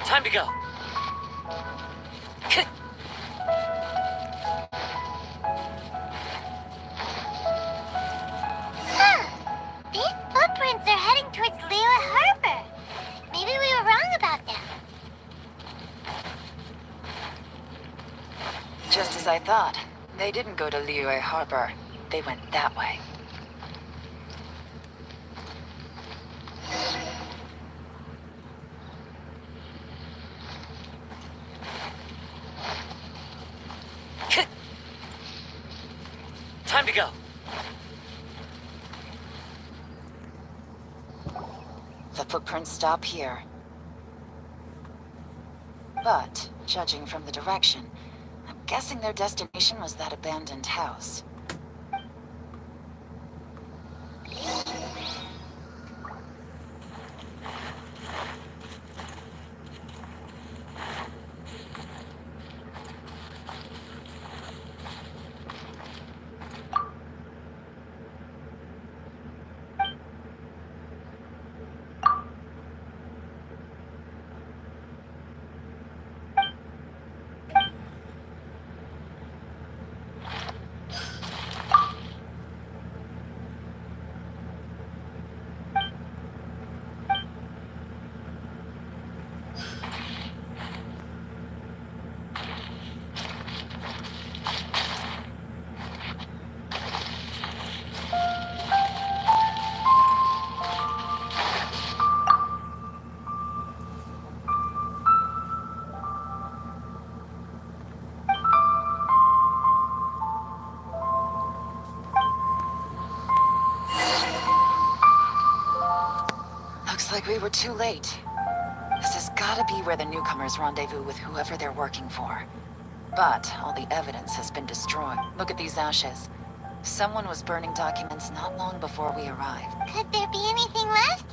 Time to go. Huh. These footprints are heading towards Liyue Harbor. Maybe we were wrong about them. Just as I thought. They didn't go to Liyue Harbor. They went that way. Time to go. The footprints stop here. But, judging from the direction, I'm guessing their destination was that abandoned house. Looks like we were too late. This has gotta be where the newcomers rendezvous with whoever they're working for. But all the evidence has been destroyed. Look at these ashes. Someone was burning documents not long before we arrived. Could there be anything left?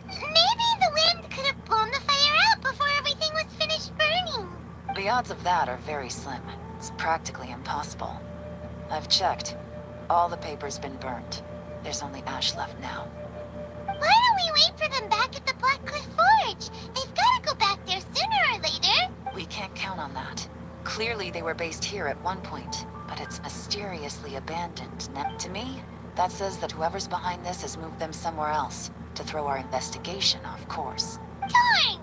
Maybe the wind could have blown the fire out before everything was finished burning. The odds of that are very slim. It's practically impossible. I've checked. All the paper's been burnt. There's only ash left now. Why don't we wait for them back at the Black Cliff Forge? They've gotta go back there sooner or later. We can't count on that. Clearly they were based here at one point, but it's mysteriously abandoned. Now, to me, that says that whoever's behind this has moved them somewhere else to throw our investigation off course. Darn!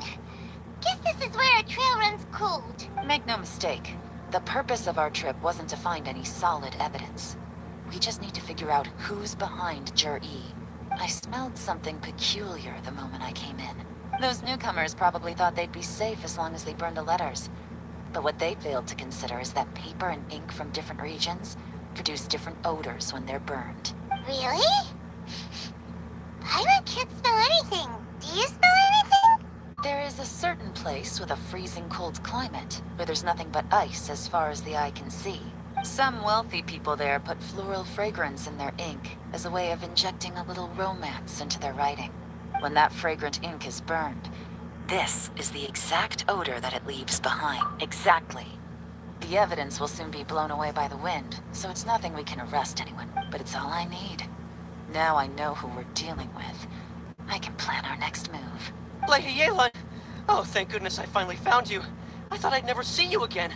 Guess this is where our trail runs cold. Make no mistake, the purpose of our trip wasn't to find any solid evidence. We just need to figure out who's behind Jur-E. I smelled something peculiar the moment I came in. Those newcomers probably thought they'd be safe as long as they burned the letters. But what they failed to consider is that paper and ink from different regions produce different odors when they're burned. Really? Paimon can't smell anything. Do you smell anything? There is a certain place with a freezing cold climate where there's nothing but ice as far as the eye can see. Some wealthy people there put floral fragrance in their ink as a way of injecting a little romance into their writing. When that fragrant ink is burned, this is the exact odor that it leaves behind. Exactly. The evidence will soon be blown away by the wind, so it's nothing we can arrest anyone, but it's all I need. Now I know who we're dealing with. I can plan our next move. Lady Yelan! Oh, thank goodness I finally found you. I thought I'd never see you again.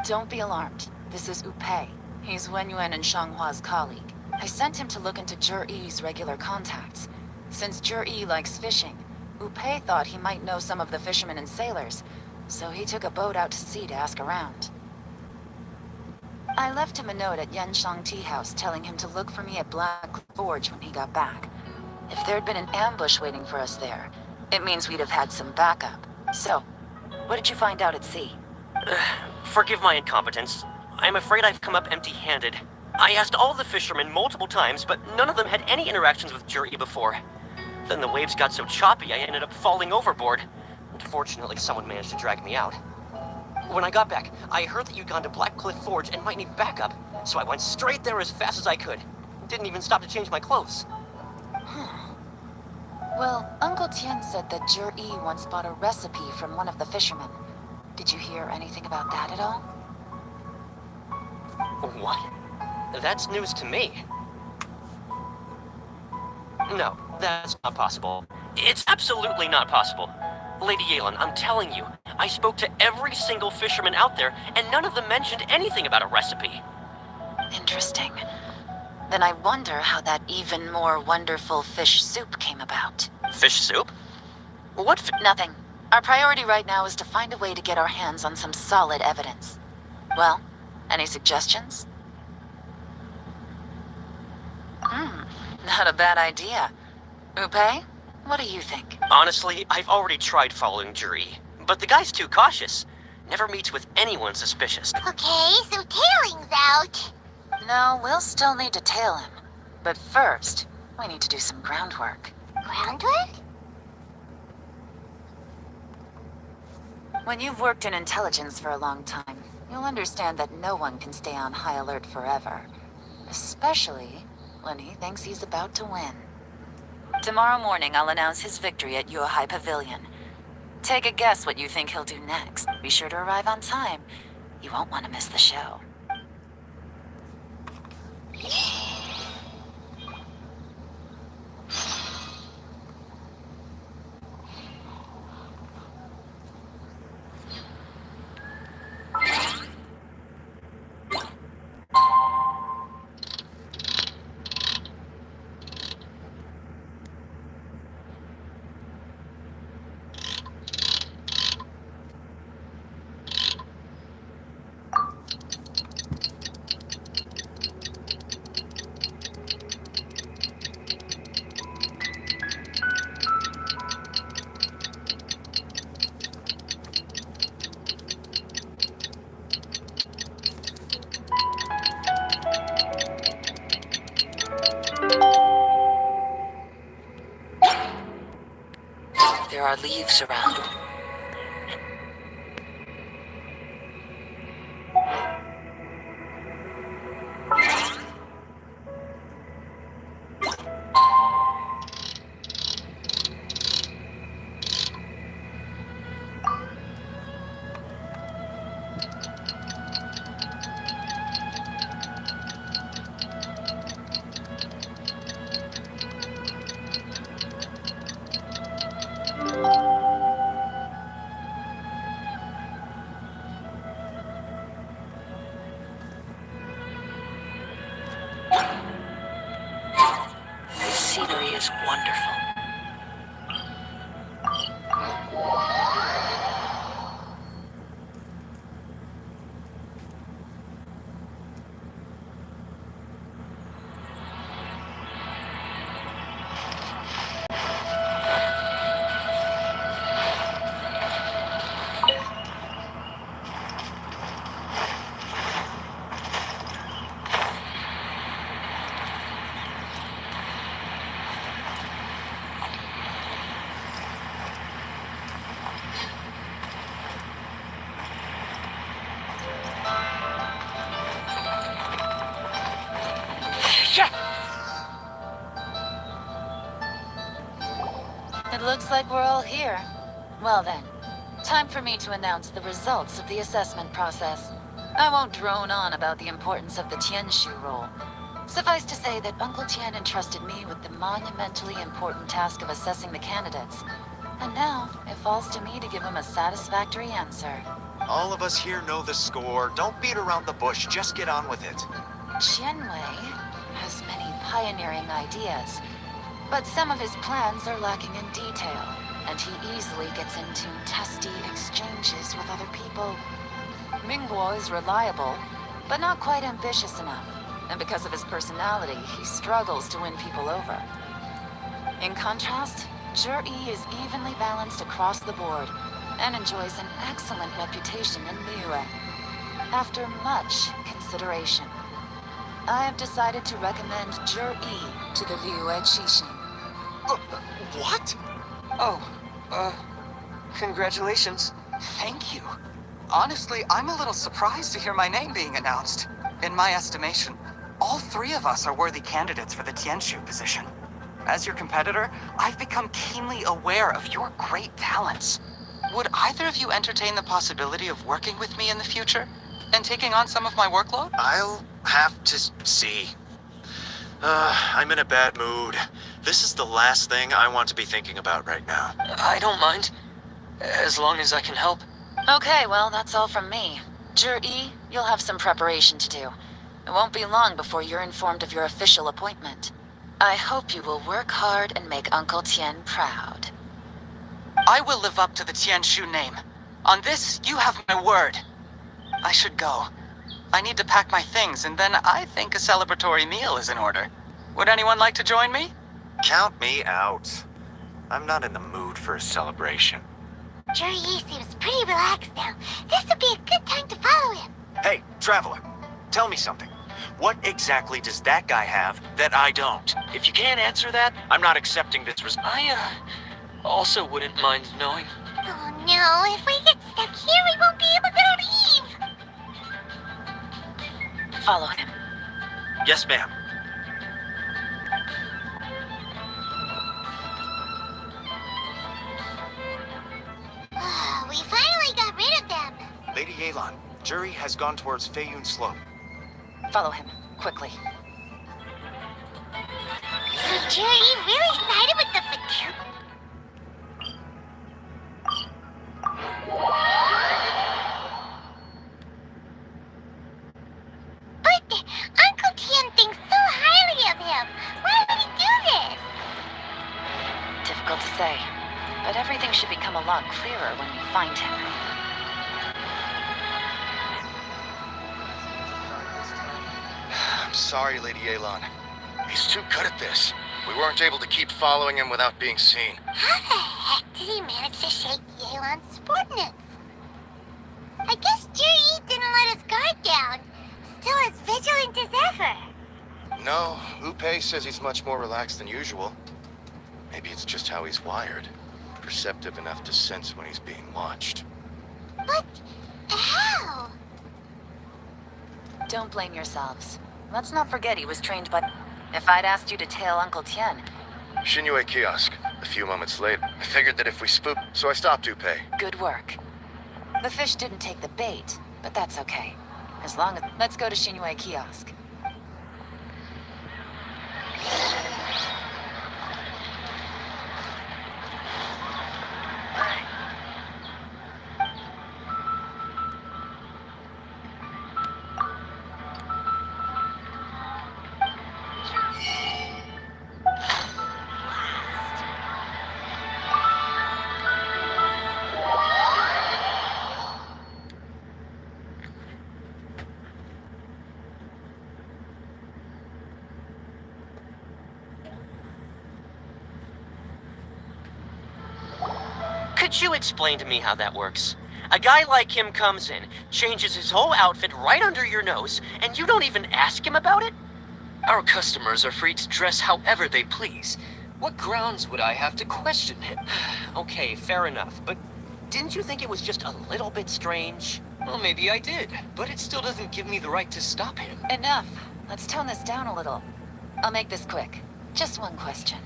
Don't be alarmed. This is Upei. He's Wenyuan and Shanghua's colleague. I sent him to look into Jur-E's regular contacts. Since Jur-E likes fishing, Upei thought he might know some of the fishermen and sailors, so he took a boat out to sea to ask around. I left him a note at Yenshang Tea House telling him to look for me at Black Forge when he got back. If there'd been an ambush waiting for us there, it means we'd have had some backup. So, what did you find out at sea? Forgive my incompetence. I'm afraid I've come up empty-handed. I asked all the fishermen multiple times, but none of them had any interactions with Juri before. Then the waves got so choppy I ended up falling overboard. Unfortunately, someone managed to drag me out. When I got back, I heard that you'd gone to Blackcliff Forge and might need backup, so I went straight there as fast as I could. Didn't even stop to change my clothes. Well, Uncle Tien said that Jur-E once bought a recipe from one of the fishermen. Did you hear anything about that at all? What? That's news to me. No, that's not possible. It's absolutely not possible. Lady Yelan, I'm telling you, I spoke to every single fisherman out there, and none of them mentioned anything about a recipe. Interesting. Then I wonder how that even more wonderful fish soup came about. Fish soup? What Nothing. Our priority right now is to find a way to get our hands on some solid evidence. Well, any suggestions? Not a bad idea. Upe, what do you think? Honestly, I've already tried following Juri, but the guy's too cautious. Never meets with anyone suspicious. Okay, so tailing's out. No, we'll still need to tail him. But first, we need to do some groundwork. Groundwork? When you've worked in intelligence for a long time, you'll understand that no one can stay on high alert forever. Especially when he thinks he's about to win. Tomorrow morning, I'll announce his victory at Yuehai Pavilion. Take a guess what you think he'll do next. Be sure to arrive on time. You won't want to miss the show. There are leaves around. The scenery is wonderful. It looks like we're all here. Well then, time for me to announce the results of the assessment process. I won't drone on about the importance of the Tianshu role. Suffice to say that Uncle Tien entrusted me with the monumentally important task of assessing the candidates. And now, it falls to me to give him a satisfactory answer. All of us here know the score. Don't beat around the bush. Just get on with it. Qianwei has many pioneering ideas, but some of his plans are lacking in detail, and he easily gets into testy exchanges with other people. Mingguo is reliable, but not quite ambitious enough. And because of his personality, he struggles to win people over. In contrast, Zhi is evenly balanced across the board and enjoys an excellent reputation in Liyue. After much consideration, I have decided to recommend Zhi to the Liyue Qixing. What? Oh, congratulations. Thank you. Honestly, I'm a little surprised to hear my name being announced. In my estimation, all three of us are worthy candidates for the Tianshu position. As your competitor, I've become keenly aware of your great talents. Would either of you entertain the possibility of working with me in the future? And taking on some of my workload? I'll have to see. I'm in a bad mood. This is the last thing I want to be thinking about right now. I don't mind, as long as I can help. Okay, well, that's all from me. Zhi, you'll have some preparation to do. It won't be long before you're informed of your official appointment. I hope you will work hard and make Uncle Tien proud. I will live up to the Tianshu name. On this, you have my word. I should go. I need to pack my things, and then I think a celebratory meal is in order. Would anyone like to join me? Count me out. I'm not in the mood for a celebration. Zhi seems pretty relaxed now. This would be a good time to follow him. Hey, Traveler, tell me something. What exactly does that guy have that I don't? If you can't answer that, I'm not accepting this I, also wouldn't mind knowing. Oh no, if we get stuck here, we won't be able to leave. Follow him. Yes, ma'am. We finally got rid of them. Lady Yelan, Zhi has gone towards Feiyun Slope. Follow him, quickly. So Zhi really sided with the Fatum? But Uncle Tien thinks so highly of him. Why would he do this? Difficult to say, but everything should become a lot clearer when we find him. I'm sorry, Lady Yelan. He's too good at this. We weren't able to keep following him without being seen. How the heck did he manage to shake Yelan's subordinates? I guess Zhi didn't let his guard down. Still as vigilant as ever. No, Upe says he's much more relaxed than usual. Maybe it's just how he's wired. Perceptive enough to sense when he's being watched. But how? Don't blame yourselves. Let's not forget he was trained by... If I'd asked you to tail Uncle Tien, Xinyue kiosk. A few moments later, I figured that if we spooked, so I stopped Upe. good work. The fish didn't take the bait, but that's okay. As long as... Let's go to Xinyue kiosk. Could you explain to me how that works? A guy like him comes in, changes his whole outfit right under your nose, and you don't even ask him about it? Our customers are free to dress however they please. What grounds would I have to question him? Okay, fair enough, but didn't you think it was just a little bit strange? Well, maybe I did, but it still doesn't give me the right to stop him. Enough. Let's tone this down a little. I'll make this quick. Just one question.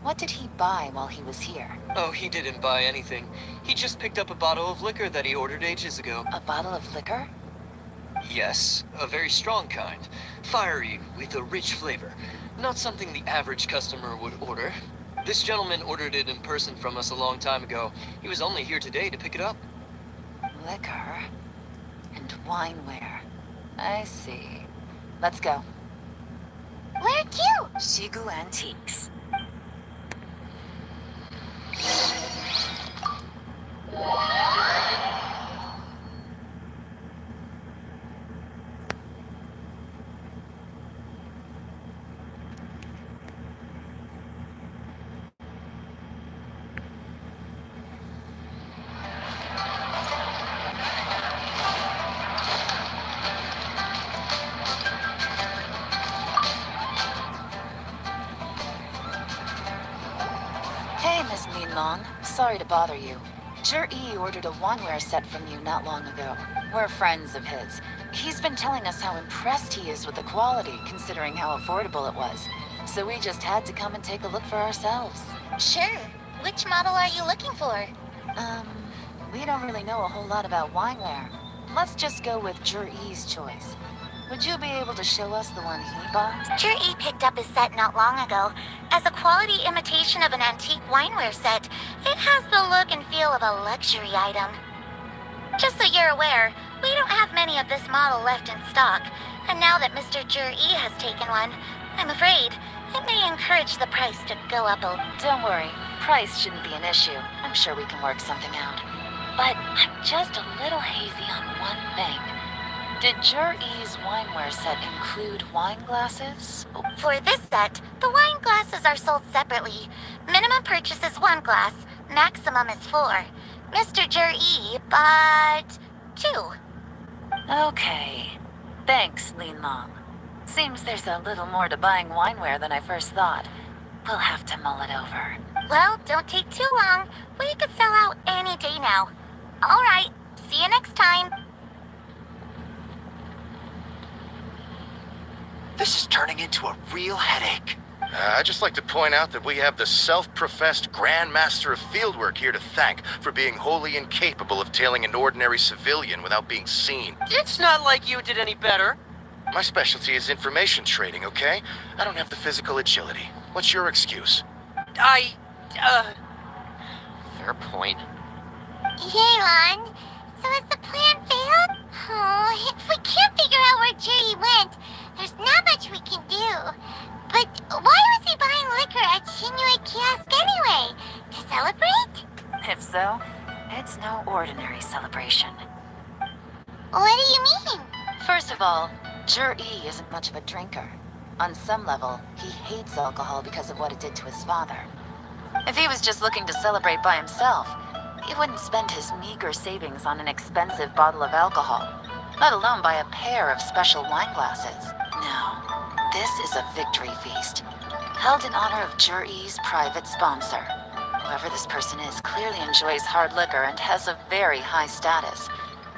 What did he buy while he was here? Oh, he didn't buy anything. He just picked up a bottle of liquor that he ordered ages ago. A bottle of liquor? Yes, a very strong kind. Fiery, with a rich flavor. Not something the average customer would order. This gentleman ordered it in person from us a long time ago. He was only here today to pick it up. Liquor and wineware. I see. Let's go. Where to? Shigu Antiques. Miss Minlong. Sorry to bother you. Zhi ordered a wineware set from you not long ago. We're friends of his. He's been telling us how impressed he is with the quality, considering how affordable it was. So we just had to come and take a look for ourselves. Sure. Which model are you looking for? We don't really know a whole lot about wineware. Let's just go with Zhi's choice. Would you be able to show us the one he bought? Zhi picked up his set not long ago. As a quality imitation of an antique wineware set, it has the look and feel of a luxury item. Just so you're aware, we don't have many of this model left in stock, and now that Mr. Zhi has taken one, I'm afraid it may encourage the price to go up a... Don't worry, price shouldn't be an issue. I'm sure we can work something out. But I'm just a little hazy on one thing. Did Zhi's wineware set include wine glasses? For this set, the wine glasses are sold separately. Minimum purchase is 1 glass, maximum is 4. Mr. Zhi bought 2. Okay. Thanks, Linlong. Seems there's a little more to buying wineware than I first thought. We'll have to mull it over. Well, don't take too long. We could sell out any day now. All right, see you next time. This is turning into a real headache. I'd just like to point out that we have the self-professed Grand Master of Fieldwork here to thank for being wholly incapable of tailing an ordinary civilian without being seen. It's not like you did any better. My specialty is information trading, okay? I don't have the physical agility. What's your excuse? Fair point. Yelan, so has the plan failed? Oh, if we can't figure out where Zhi went, there's not much we can do. But why was he buying liquor at Shinue Kiosk anyway? To celebrate? If so, it's no ordinary celebration. What do you mean? First of all, Zhi isn't much of a drinker. On some level, he hates alcohol because of what it did to his father. If he was just looking to celebrate by himself, he wouldn't spend his meager savings on an expensive bottle of alcohol, let alone buy a pair of special wine glasses. No, this is a victory feast, held in honor of Zhi's private sponsor. Whoever this person is clearly enjoys hard liquor and has a very high status,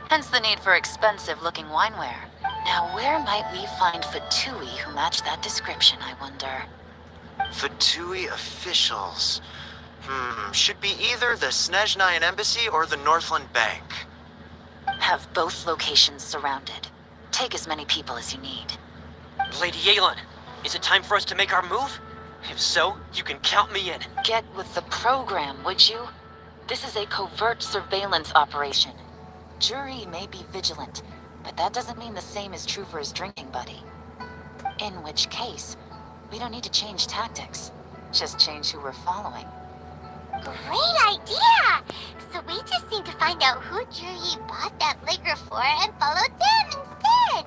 hence the need for expensive-looking wineware. Now, where might we find Fatui who match that description, I wonder? Fatui officials. Should be either the Snezhnayan Embassy or the Northland Bank. Have both locations surrounded. Take as many people as you need. Lady Yelan, is it time for us to make our move? If so, you can count me in. Get with the program, would you? This is a covert surveillance operation. Zhi may be vigilant, but that doesn't mean the same is true for his drinking buddy. In which case, we don't need to change tactics. Just change who we're following. Great idea! So we just need to find out who Zhi bought that liquor for and follow them instead.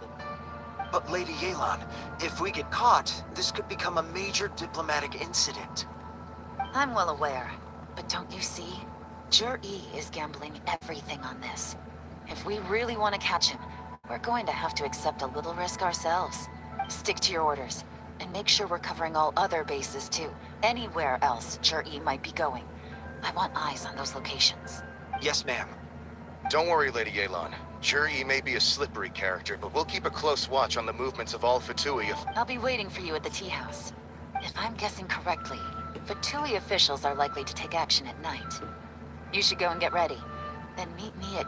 But Lady Yelan, if we get caught, this could become a major diplomatic incident. I'm well aware, but don't you see? Zhi is gambling everything on this. If we really want to catch him, we're going to have to accept a little risk ourselves. Stick to your orders, and make sure we're covering all other bases too. Anywhere else Zhi might be going. I want eyes on those locations. Yes, ma'am. Don't worry, Lady Yelan. Zhi may be a slippery character, but we'll keep a close watch on the movements of all Fatui. I'll be waiting for you at the tea house. If I'm guessing correctly, Fatui officials are likely to take action at night. You should go and get ready. Then meet me at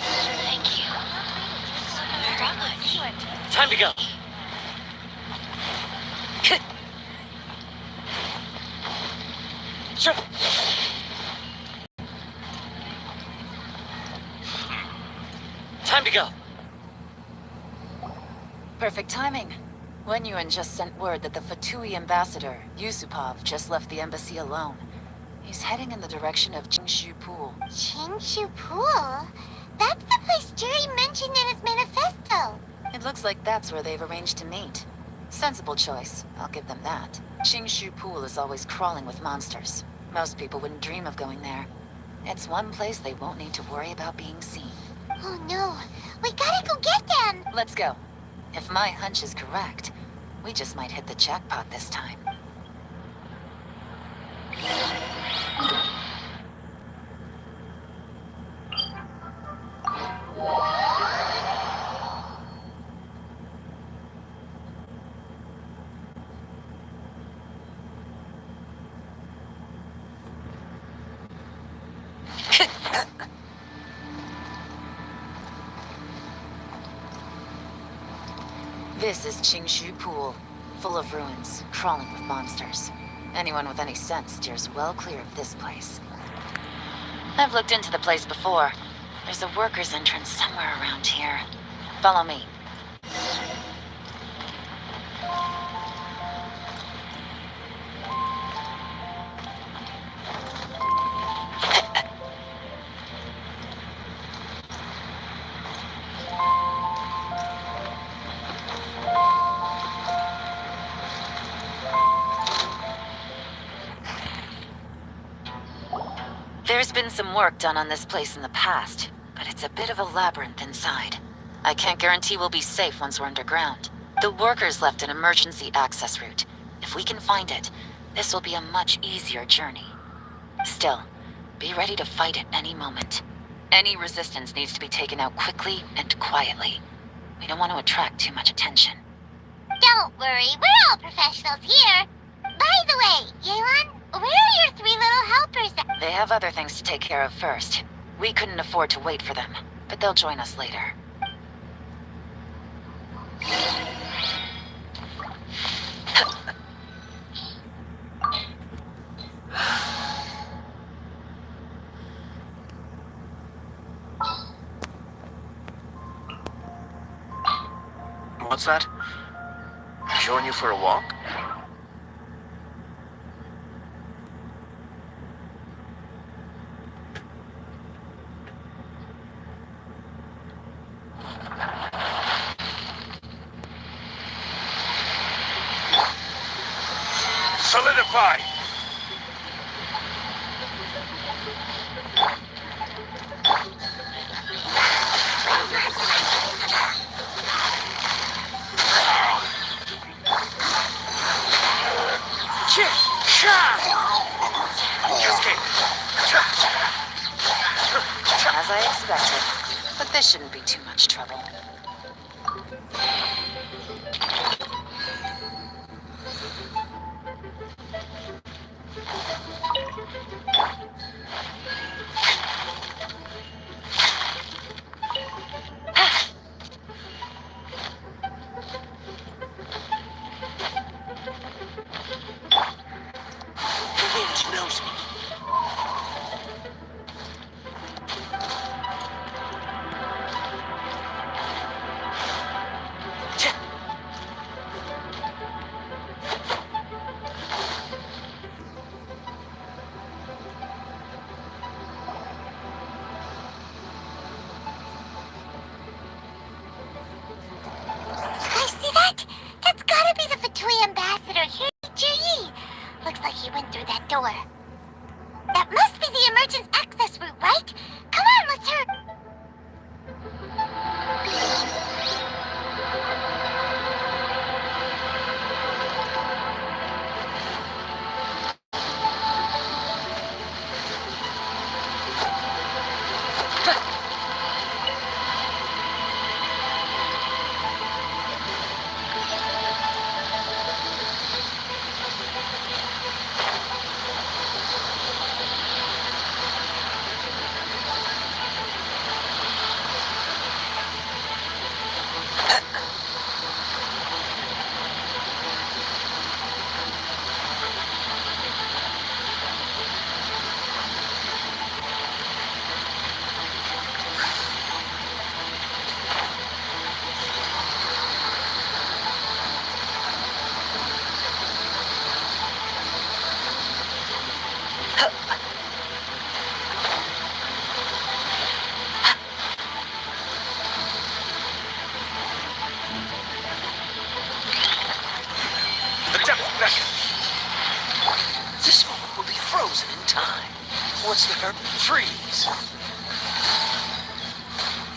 Thank you so very much. Time to go. Sure. Time to go. Perfect timing. Wenyuan just sent word that the Fatui ambassador, Yusupov, just left the embassy alone. He's heading in the direction of Jingshu Pool. Jingshu Pool? That's the place Zhi mentioned in his manifesto. Looks like that's where they've arranged to meet. Sensible choice, I'll give them that. Qingshu Pool is always crawling with monsters. Most people wouldn't dream of going there. It's one place they won't need to worry about being seen. Oh no, we gotta go get them! Let's go. If my hunch is correct, we just might hit the jackpot this time. This is Qingshu Pool, full of ruins, crawling with monsters. Anyone with any sense steers well clear of this place. I've looked into the place before. There's a worker's entrance somewhere around here. Follow me. There's been some work done on this place in the past, but it's a bit of a labyrinth inside. I can't guarantee we'll be safe once we're underground. The workers left an emergency access route. If we can find it, this will be a much easier journey. Still, be ready to fight at any moment. Any resistance needs to be taken out quickly and quietly. We don't want to attract too much attention. Don't worry, we're all professionals here. By the way, yelan, where are your 3 little helpers? They have other things to take care of first. We couldn't afford to wait for them, but they'll join us later. What's that? Join you for a walk? Solidify! As I expected, but this shouldn't be too much trouble. The wind knows me. Sir, freeze!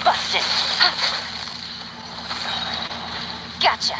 Busted. Gotcha.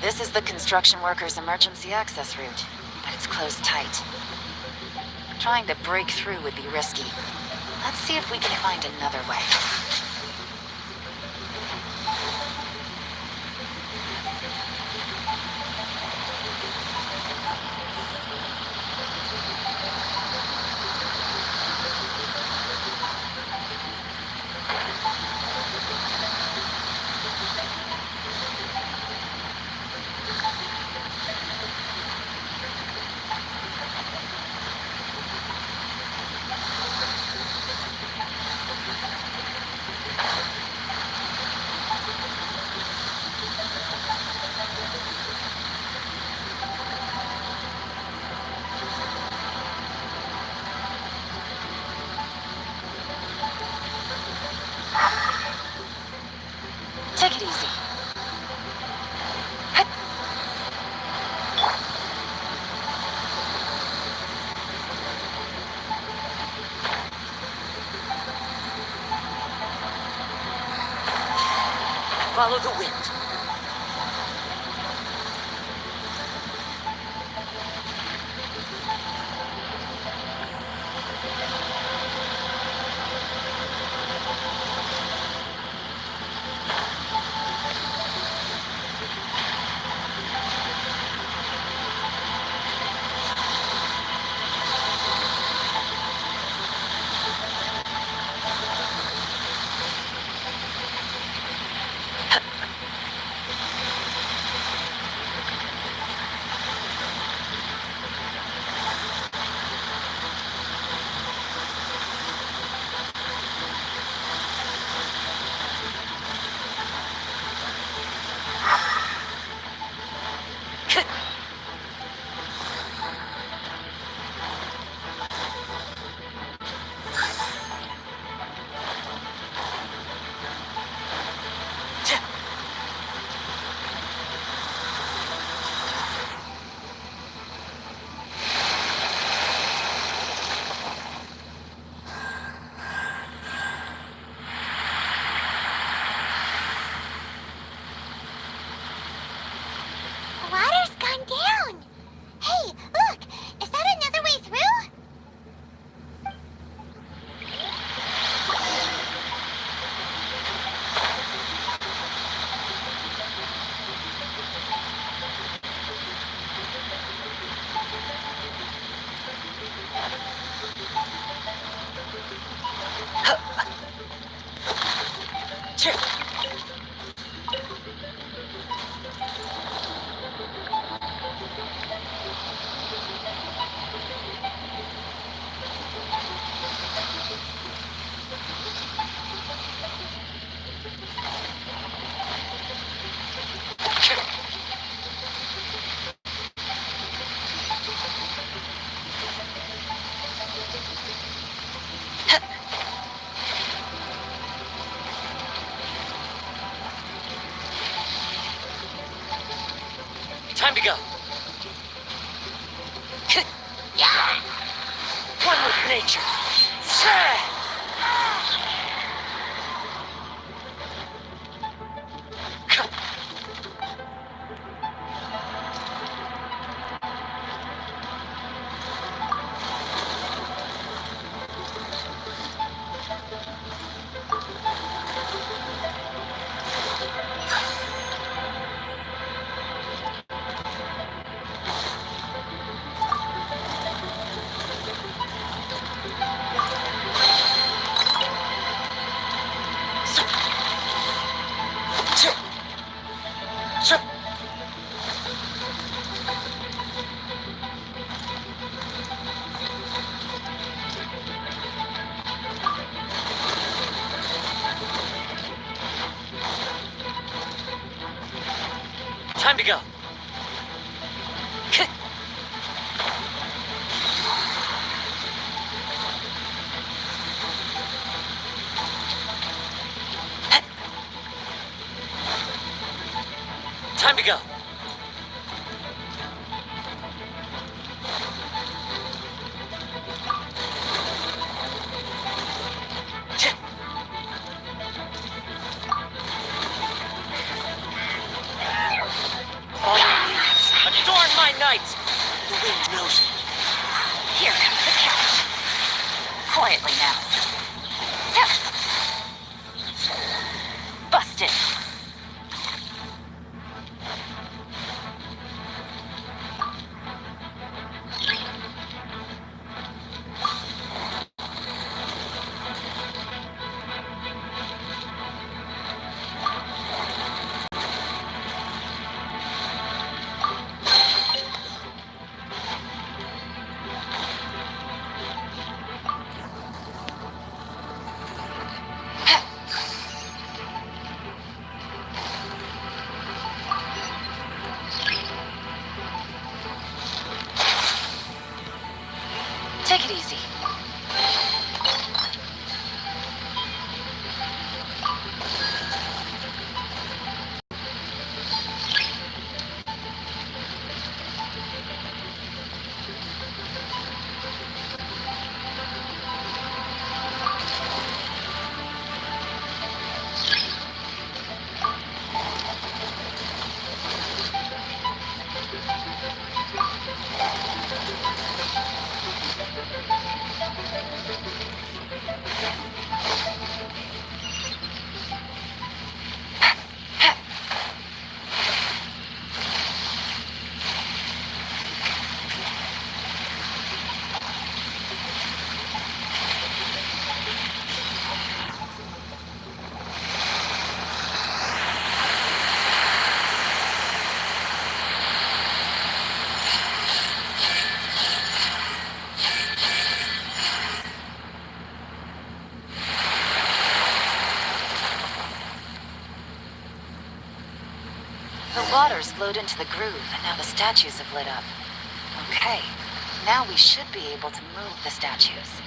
This is the construction workers' emergency access route, but it's closed tight. Trying to break through would be risky. Let's see if we can find another way. Take it easy. Follow the wind. Time to go. One with nature. Time to go. Time to go. Adorn my night! The wind knows me. Here comes the couch. Quietly now. Busted. Take it easy. The water's flowed into the groove, and now the statues have lit up. Okay, now we should be able to move the statues.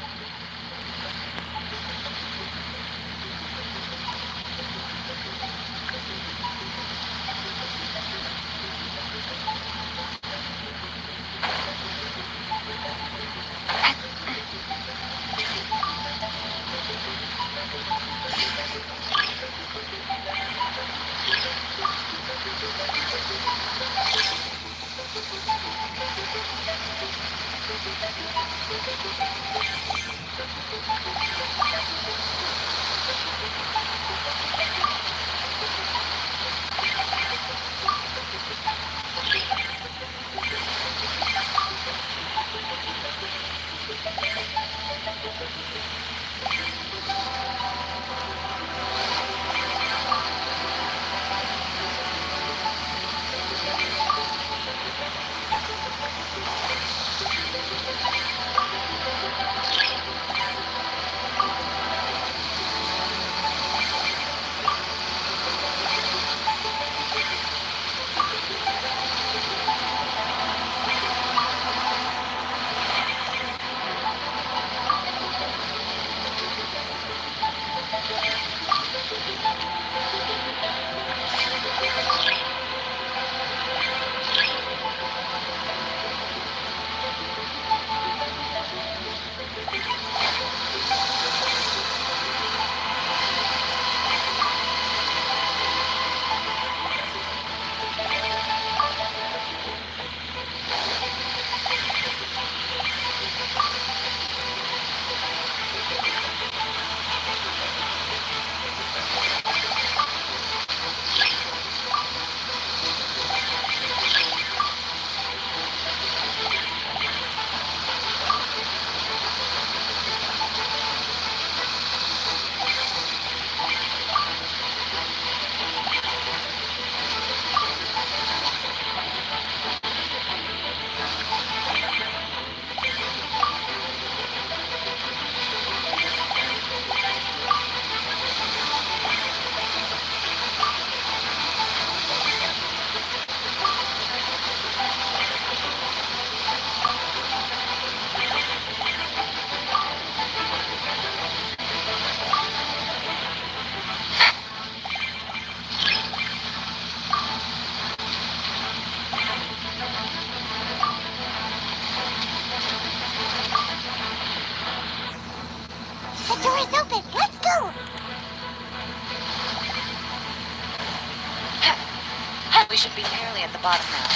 should be nearly at the bottom now.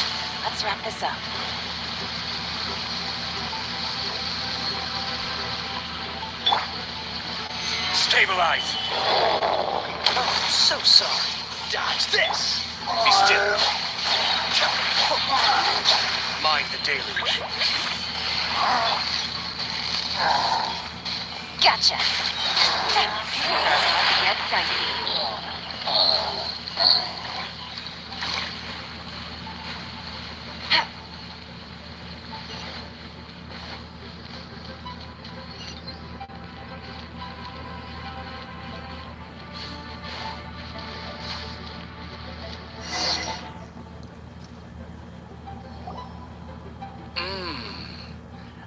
Let's wrap this up. Stabilize! Oh, so sorry. Dodge this! Be still! Mind the deluge. Gotcha. Get dicey.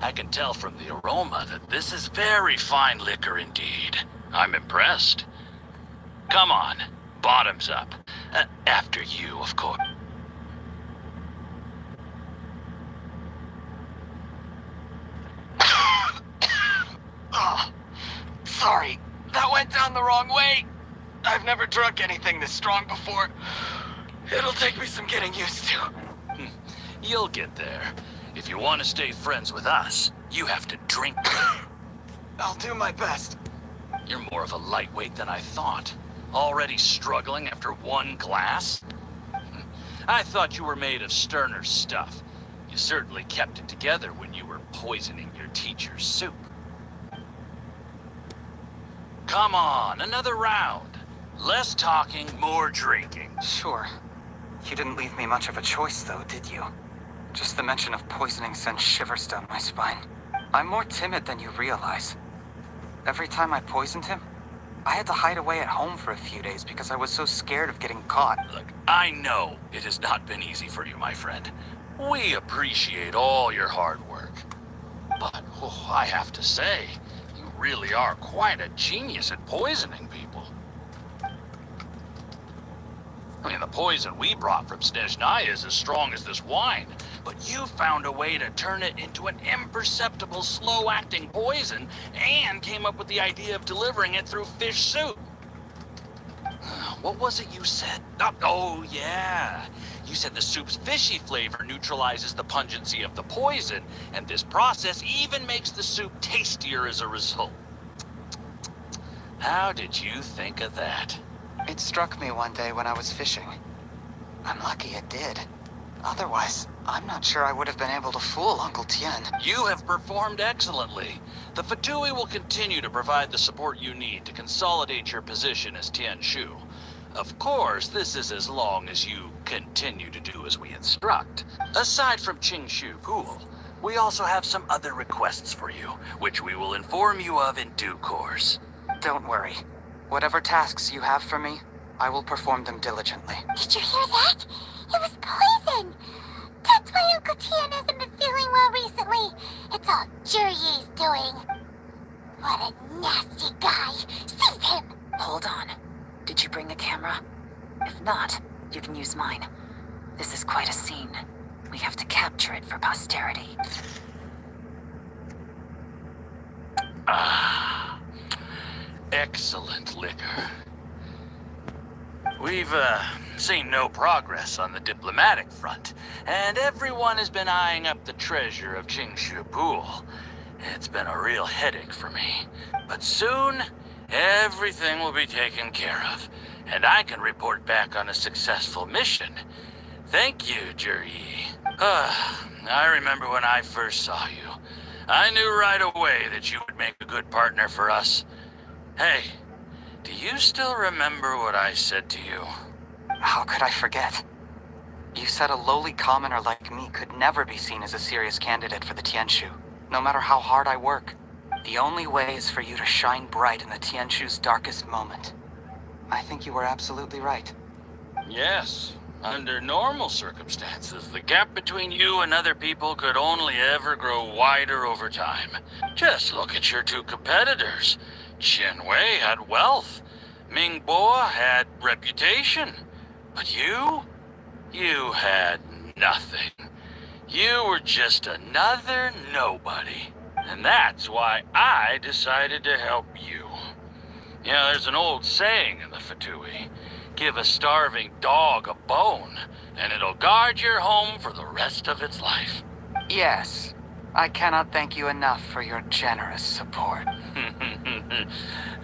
I can tell from the aroma that this is very fine liquor indeed. I'm impressed. Come on, bottoms up. After you, of course. Oh, sorry. That went down the wrong way. I've never drunk anything this strong before. It'll take me some getting used to. You'll get there. If you want to stay friends with us, you have to drink. I'll do my best. You're more of a lightweight than I thought. Already struggling after one glass? I thought you were made of sterner stuff. You certainly kept it together when you were poisoning your teacher's soup. Come on, another round. Less talking, more drinking. Sure. You didn't leave me much of a choice, though, did you? Just the mention of poisoning sends shivers down my spine. I'm more timid than you realize. Every time I poisoned him, I had to hide away at home for a few days because I was so scared of getting caught. Look, I know it has not been easy for you, my friend. We appreciate all your hard work. But I have to say, you really are quite a genius at poisoning people. I mean, the poison we brought from Snezhnaya is as strong as this wine, but you found a way to turn it into an imperceptible, slow-acting poison and came up with the idea of delivering it through fish soup. What was it you said? Oh, yeah. You said the soup's fishy flavor neutralizes the pungency of the poison, and this process even makes the soup tastier as a result. How did you think of that? It struck me one day when I was fishing. I'm lucky it did. Otherwise, I'm not sure I would have been able to fool Uncle Tien. You have performed excellently. The Fatui will continue to provide the support you need to consolidate your position as Tien Shu. Of course, this is as long as you continue to do as we instruct. Aside from Qing Shu Pool, we also have some other requests for you, which we will inform you of in due course. Don't worry. Whatever tasks you have for me, I will perform them diligently. Did you hear that? It was poison! That's why Uncle Tien hasn't been feeling well recently. It's all Jurye's doing. What a nasty guy. Seize him! Hold on. Did you bring the camera? If not, you can use mine. This is quite a scene. We have to capture it for posterity. Ah, excellent liquor. We've, seen no progress on the diplomatic front, and everyone has been eyeing up the treasure of Qingshu Pool. It's been a real headache for me. But soon, everything will be taken care of, and I can report back on a successful mission. Thank you, Juryi. I remember when I first saw you. I knew right away that you would make a good partner for us. Hey, do you still remember what I said to you? How could I forget? You said a lowly commoner like me could never be seen as a serious candidate for the Tianshu, no matter how hard I work. The only way is for you to shine bright in the Tianshu's darkest moment. I think you were absolutely right. Yes. Under normal circumstances, the gap between you and other people could only ever grow wider over time. Just look at your two competitors. Chen Wei had wealth. Ming Bo had reputation. But you had nothing. You were just another nobody. And that's why I decided to help you. You know, there's an old saying in the Fatui. Give a starving dog a bone, and it'll guard your home for the rest of its life. Yes. I cannot thank you enough for your generous support.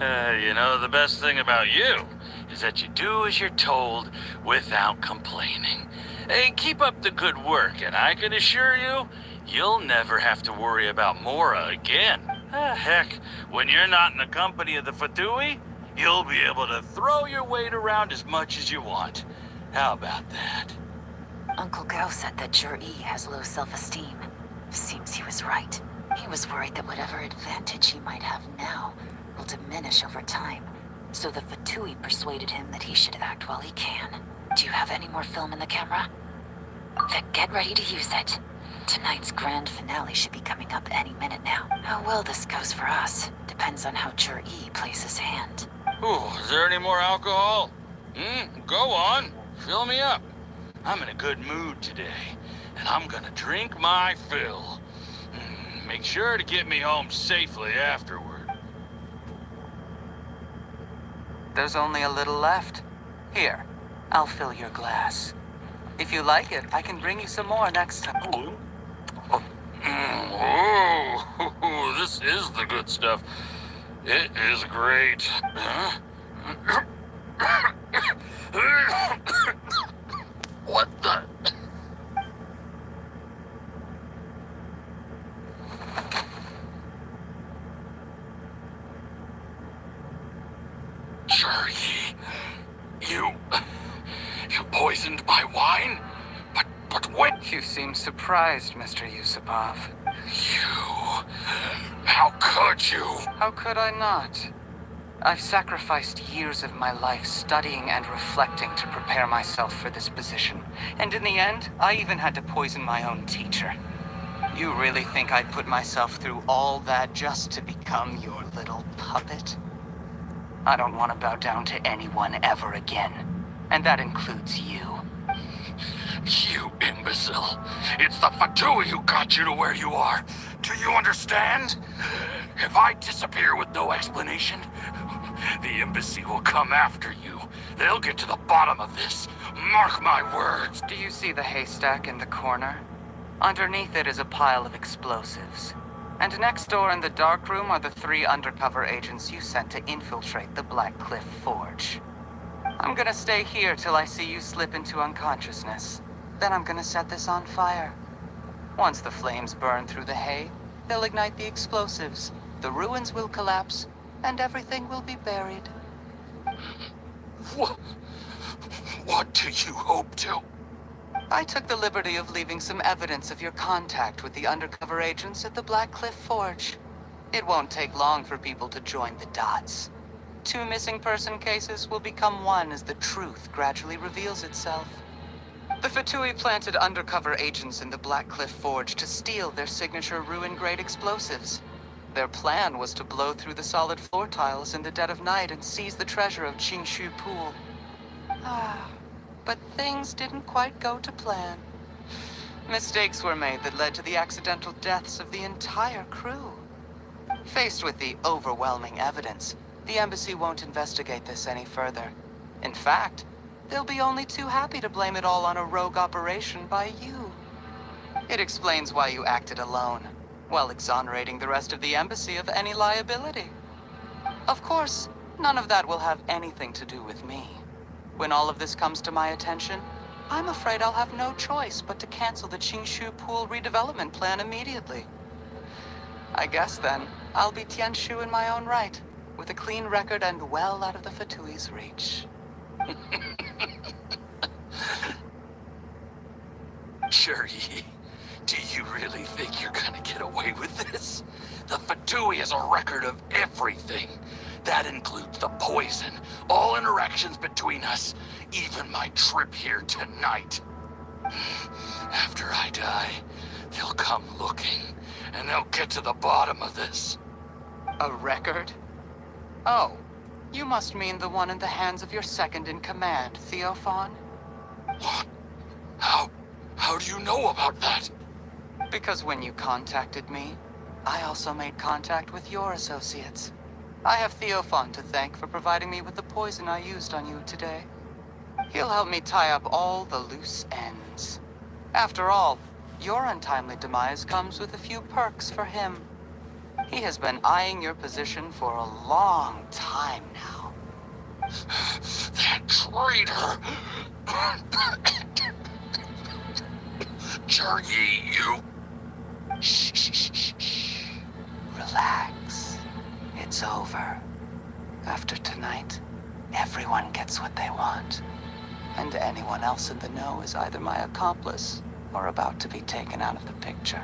You know, the best thing about you is that you do as you're told without complaining. Hey, keep up the good work, and I can assure you, you'll never have to worry about Mora again. Heck, when you're not in the company of the Fatui, you'll be able to throw your weight around as much as you want. How about that? Uncle Gao said that Jur-E has low self-esteem. Seems he was right. He was worried that whatever advantage he might have now will diminish over time. So the Fatui persuaded him that he should act while he can. Do you have any more film in the camera? Then get ready to use it. Tonight's grand finale should be coming up any minute now. How well this goes for us depends on how Jur-E plays his hand. Ooh, is there any more alcohol? Go on. Fill me up. I'm in a good mood today, and I'm gonna drink my fill. Make sure to get me home safely afterward. There's only a little left. Here, I'll fill your glass. If you like it, I can bring you some more next time. Oh, this is the good stuff. It is great. What the? Jur-E, you poisoned my wine? But when? You seem surprised, Mr. Yusupov. How could you? How could I not? I've sacrificed years of my life studying and reflecting to prepare myself for this position. And in the end, I even had to poison my own teacher. You really think I'd put myself through all that just to become your little puppet? I don't want to bow down to anyone ever again. And that includes you. You imbecile. It's the Fatui who got you to where you are. Do you understand? If I disappear with no explanation, the embassy will come after you. They'll get to the bottom of this. Mark my words. Do you see the haystack in the corner? Underneath it is a pile of explosives. And next door in the dark room are the 3 undercover agents you sent to infiltrate the Black Cliff Forge. I'm gonna stay here till I see you slip into unconsciousness. Then I'm gonna set this on fire. Once the flames burn through the hay, they'll ignite the explosives. The ruins will collapse, and everything will be buried. What do you hope to? I took the liberty of leaving some evidence of your contact with the undercover agents at the Black Cliff Forge. It won't take long for people to join the dots. 2 missing person cases will become one as the truth gradually reveals itself. The Fatui planted undercover agents in the Black Cliff Forge to steal their signature ruin-grade explosives. Their plan was to blow through the solid floor tiles in the dead of night and seize the treasure of Jingshu Pool. But things didn't quite go to plan. Mistakes were made that led to the accidental deaths of the entire crew. Faced with the overwhelming evidence, the embassy won't investigate this any further. In fact, they'll be only too happy to blame it all on a rogue operation by you. It explains why you acted alone, while exonerating the rest of the embassy of any liability. Of course, none of that will have anything to do with me. When all of this comes to my attention, I'm afraid I'll have no choice but to cancel the Jingshu Pool redevelopment plan immediately. I guess then, I'll be Tianshu in my own right, with a clean record and well out of the Fatui's reach. Jur-E, do you really think you're gonna get away with this? The Fatui has a record of everything. That includes the poison, all interactions between us, even my trip here tonight. After I die, they'll come looking, and they'll get to the bottom of this. A record? Oh, you must mean the one in the hands of your second-in-command, Theophan? What? How do you know about that? Because when you contacted me, I also made contact with your associates. I have Theophan to thank for providing me with the poison I used on you today. He'll help me tie up all the loose ends. After all, your untimely demise comes with a few perks for him. He has been eyeing your position for a long time now. That traitor! Journey, you! Shh, shh, shh, shh, shh. Relax. It's over. After tonight, everyone gets what they want. And anyone else in the know is either my accomplice or about to be taken out of the picture.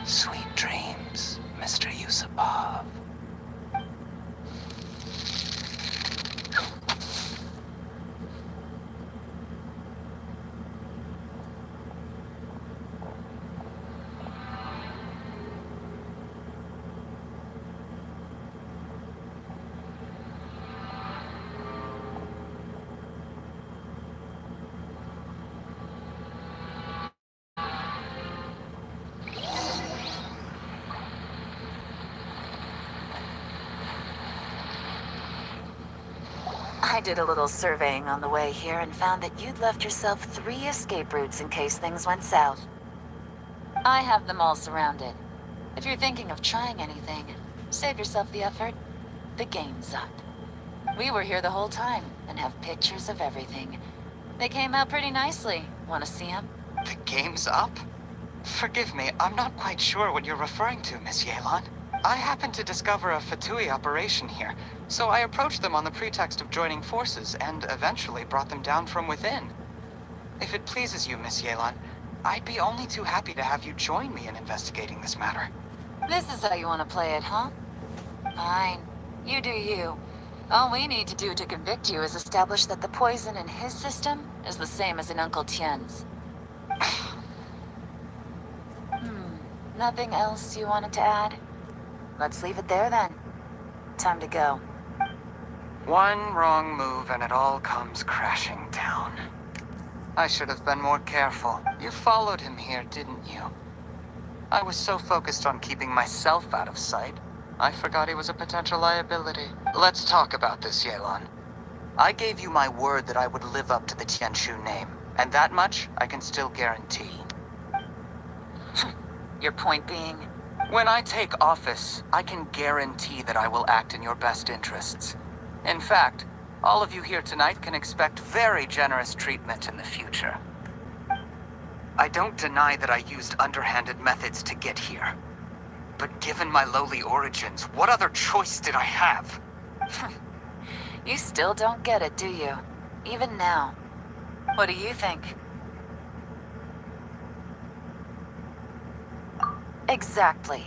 Sweet dreams, Mr. Yusupov. I did a little surveying on the way here and found that you'd left yourself 3 escape routes in case things went south. I have them all surrounded. If you're thinking of trying anything, save yourself the effort. The game's up. We were here the whole time and have pictures of everything. They came out pretty nicely. Want to see them? The game's up? Forgive me, I'm not quite sure what you're referring to, Miss Yelan. I happened to discover a Fatui operation here, so I approached them on the pretext of joining forces and eventually brought them down from within. If it pleases you, Miss Yelan, I'd be only too happy to have you join me in investigating this matter. This is how you want to play it, huh? Fine. You do you. All we need to do to convict you is establish that the poison in his system is the same as in Uncle Tien's. Nothing else you wanted to add? Let's leave it there then. Time to go. One wrong move and it all comes crashing down. I should have been more careful. You followed him here, didn't you? I was so focused on keeping myself out of sight, I forgot he was a potential liability. Let's talk about this, Yelan. I gave you my word that I would live up to the Tianshu name, and that much I can still guarantee. Your point being? When I take office, I can guarantee that I will act in your best interests. In fact, all of you here tonight can expect very generous treatment in the future. I don't deny that I used underhanded methods to get here. But given my lowly origins, what other choice did I have? You still don't get it, do you? Even now. What do you think? Exactly.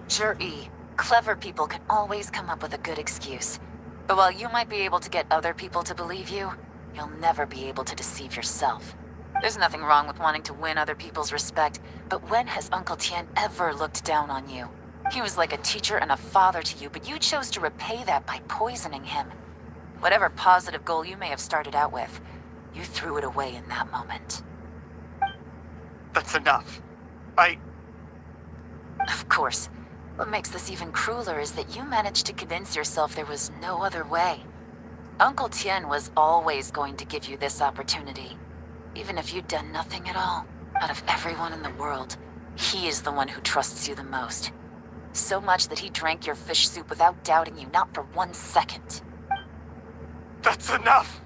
Sure-y, clever people can always come up with a good excuse. But while you might be able to get other people to believe you, you'll never be able to deceive yourself. There's nothing wrong with wanting to win other people's respect, but when has Uncle Tien ever looked down on you? He was like a teacher and a father to you, but you chose to repay that by poisoning him. Whatever positive goal you may have started out with, you threw it away in that moment. That's enough. Of course. What makes this even crueler is that you managed to convince yourself there was no other way. Uncle Tien was always going to give you this opportunity. Even if you'd done nothing at all. Out of everyone in the world, he is the one who trusts you the most. So much that he drank your fish soup without doubting you, not for 1 second. That's enough!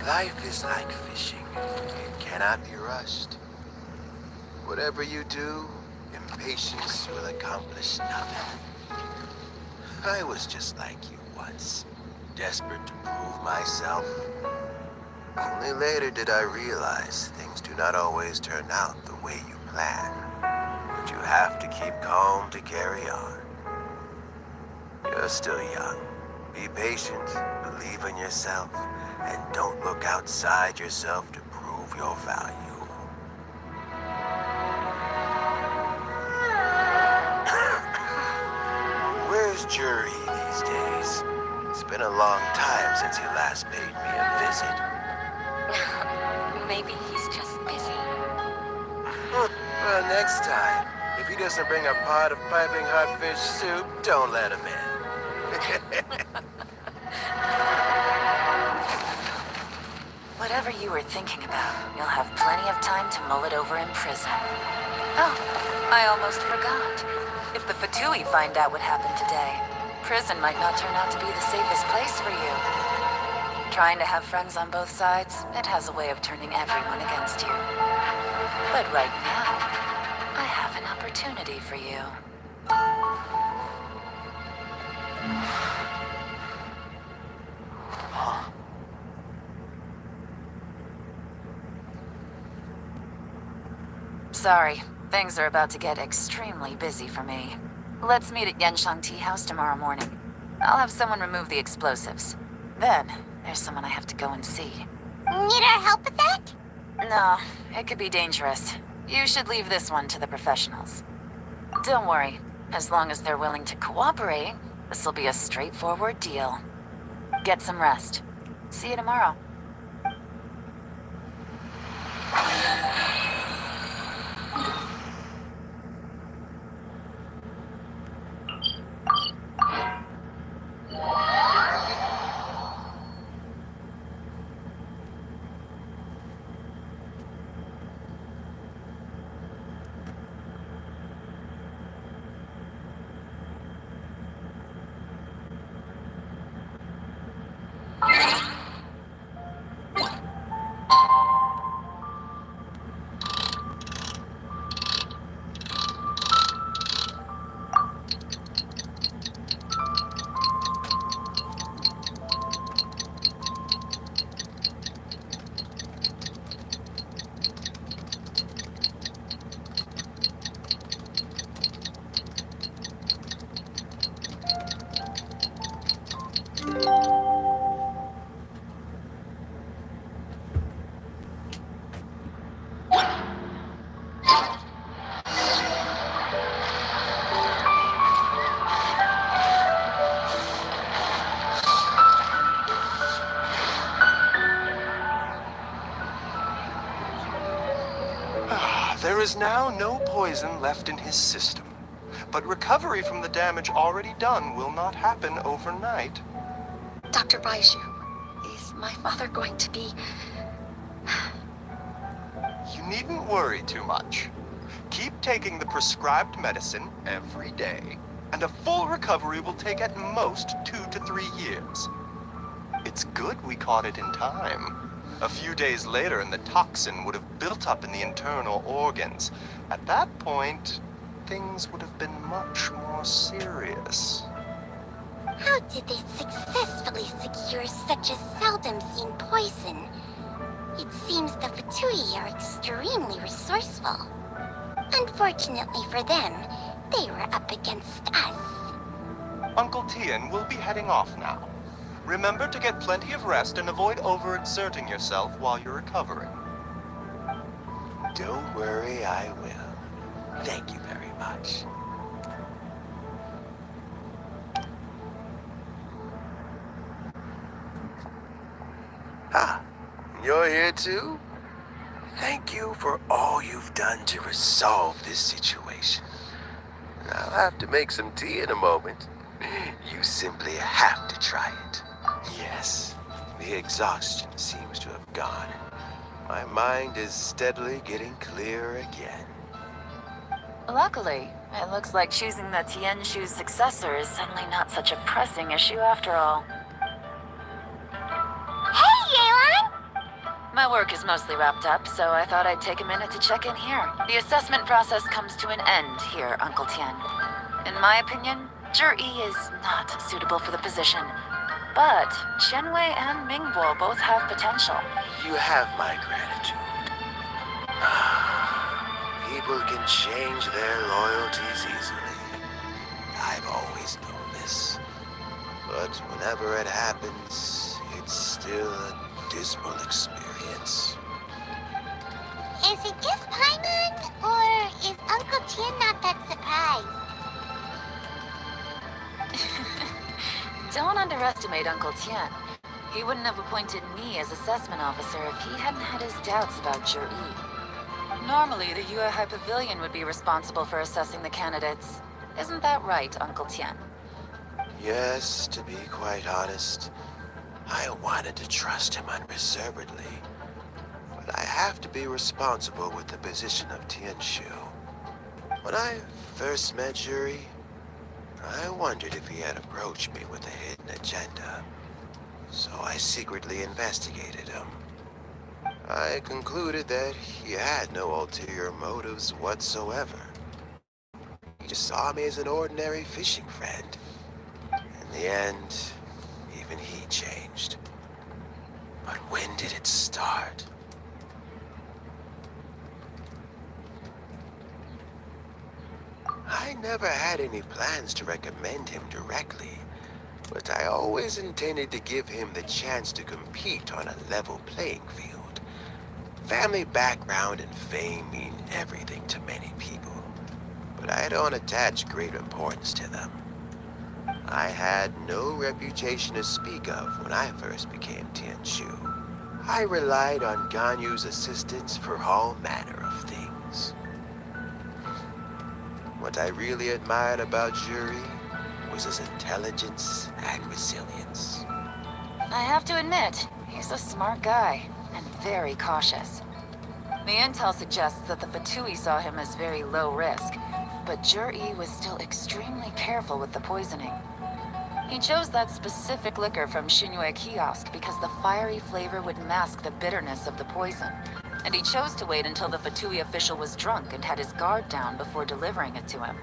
Life is like fishing. It cannot be rushed. Whatever you do, impatience will accomplish nothing. I was just like you once, desperate to prove myself. Only later did I realize things do not always turn out the way you plan. But you have to keep calm to carry on. You're still young. Be patient, believe in yourself, and don't look outside yourself to prove your value. Where's Jury these days? It's been a long time since he last paid me a visit. Maybe he's just busy. Well, next time, if he doesn't bring a pot of piping hot fish soup, don't let him in. Whatever you were thinking about, you'll have plenty of time to mull it over in prison. Oh, I almost forgot. If the Fatui find out what happened today, prison might not turn out to be the safest place for you. Trying to have friends on both sides, it has a way of turning everyone against you. But right now, I have an opportunity for you. Sorry, things are about to get extremely busy for me. Let's meet at Yenshang Tea House tomorrow morning. I'll have someone remove the explosives. Then, there's someone I have to go and see. Need our help with that? No, it could be dangerous. You should leave this one to the professionals. Don't worry. As long as they're willing to cooperate, this will be a straightforward deal. Get some rest. See you tomorrow. There is now no poison left in his system, but recovery from the damage already done will not happen overnight. Dr. Baiju, is my father going to be... You needn't worry too much. Keep taking the prescribed medicine every day, and a full recovery will take at most 2 to 3 years. It's good we caught it in time. A few days later, and the toxin would have built up in the internal organs. At that point, things would have been much more serious. How did they successfully secure such a seldom seen poison? It seems the Fatui are extremely resourceful. Unfortunately for them, they were up against us. Uncle Tian will be heading off now. Remember to get plenty of rest and avoid overexerting yourself while you're recovering. Don't worry, I will. Thank you very much. Ah, you're here too? Thank you for all you've done to resolve this situation. I'll have to make some tea in a moment. You simply have to try it. Yes, the exhaustion seems to have gone. My mind is steadily getting clearer again. Luckily, it looks like choosing the Tianshu's successor is suddenly not such a pressing issue after all. Hey, yelan! My work is mostly wrapped up, so I thought I'd take a minute to check in here. The assessment process comes to an end here, Uncle Tian. In my opinion, Zhi is not suitable for the position. But Qianwei and Mingbo both have potential. You have my gratitude. People can change their loyalties easily. I've always known this. But whenever it happens, it's still a dismal experience. Is it just Paimon, or is Uncle Tian not that surprised? Don't underestimate Uncle Tian. He wouldn't have appointed me as assessment officer if he hadn't had his doubts about Zhi. Normally, the Yuehai Pavilion would be responsible for assessing the candidates. Isn't that right, Uncle Tian? Yes, to be quite honest, I wanted to trust him unreservedly. but I have to be responsible with the position of Tianshu. When I first met Yuri, I wondered if he had approached me with a hidden agenda. So I secretly investigated him. I concluded that he had no ulterior motives whatsoever. He just saw me as an ordinary fishing friend. In the end, even he changed. But when did it start? I never had any plans to recommend him directly, but I always intended to give him the chance to compete on a level playing field. Family background and fame mean everything to many people, but I don't attach great importance to them. I had no reputation to speak of when I first became Tianshu. I relied on Ganyu's assistance for all manner of things. What I really admired about Yuri was his intelligence and resilience. I have to admit, he's a smart guy, and very cautious. The intel suggests that the Fatui saw him as very low risk, but Jur-E was still extremely careful with the poisoning. He chose that specific liquor from Shinue Kiosk because the fiery flavor would mask the bitterness of the poison, and he chose to wait until the Fatui official was drunk and had his guard down before delivering it to him.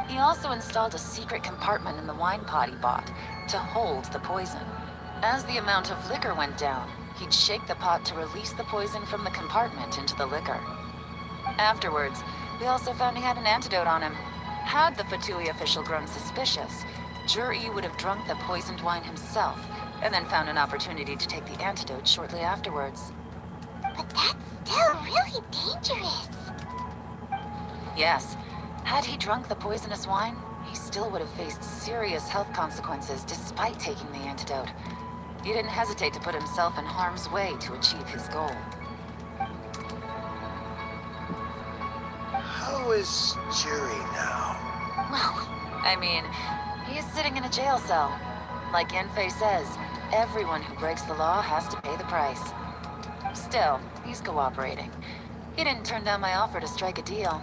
He also installed a secret compartment in the wine pot he bought to hold the poison. As the amount of liquor went down, he'd shake the pot to release the poison from the compartment into the liquor. Afterwards, we also found he had an antidote on him. Had the Fatui official grown suspicious, Jur-E would have drunk the poisoned wine himself, and then found an opportunity to take the antidote shortly afterwards. But that's still really dangerous. Yes. Had he drunk the poisonous wine, he still would have faced serious health consequences despite taking the antidote. He didn't hesitate to put himself in harm's way to achieve his goal. How is Yuri now? Well, I mean, he is sitting in a jail cell. Like Yenfei says, everyone who breaks the law has to pay the price. Still, he's cooperating. He didn't turn down my offer to strike a deal.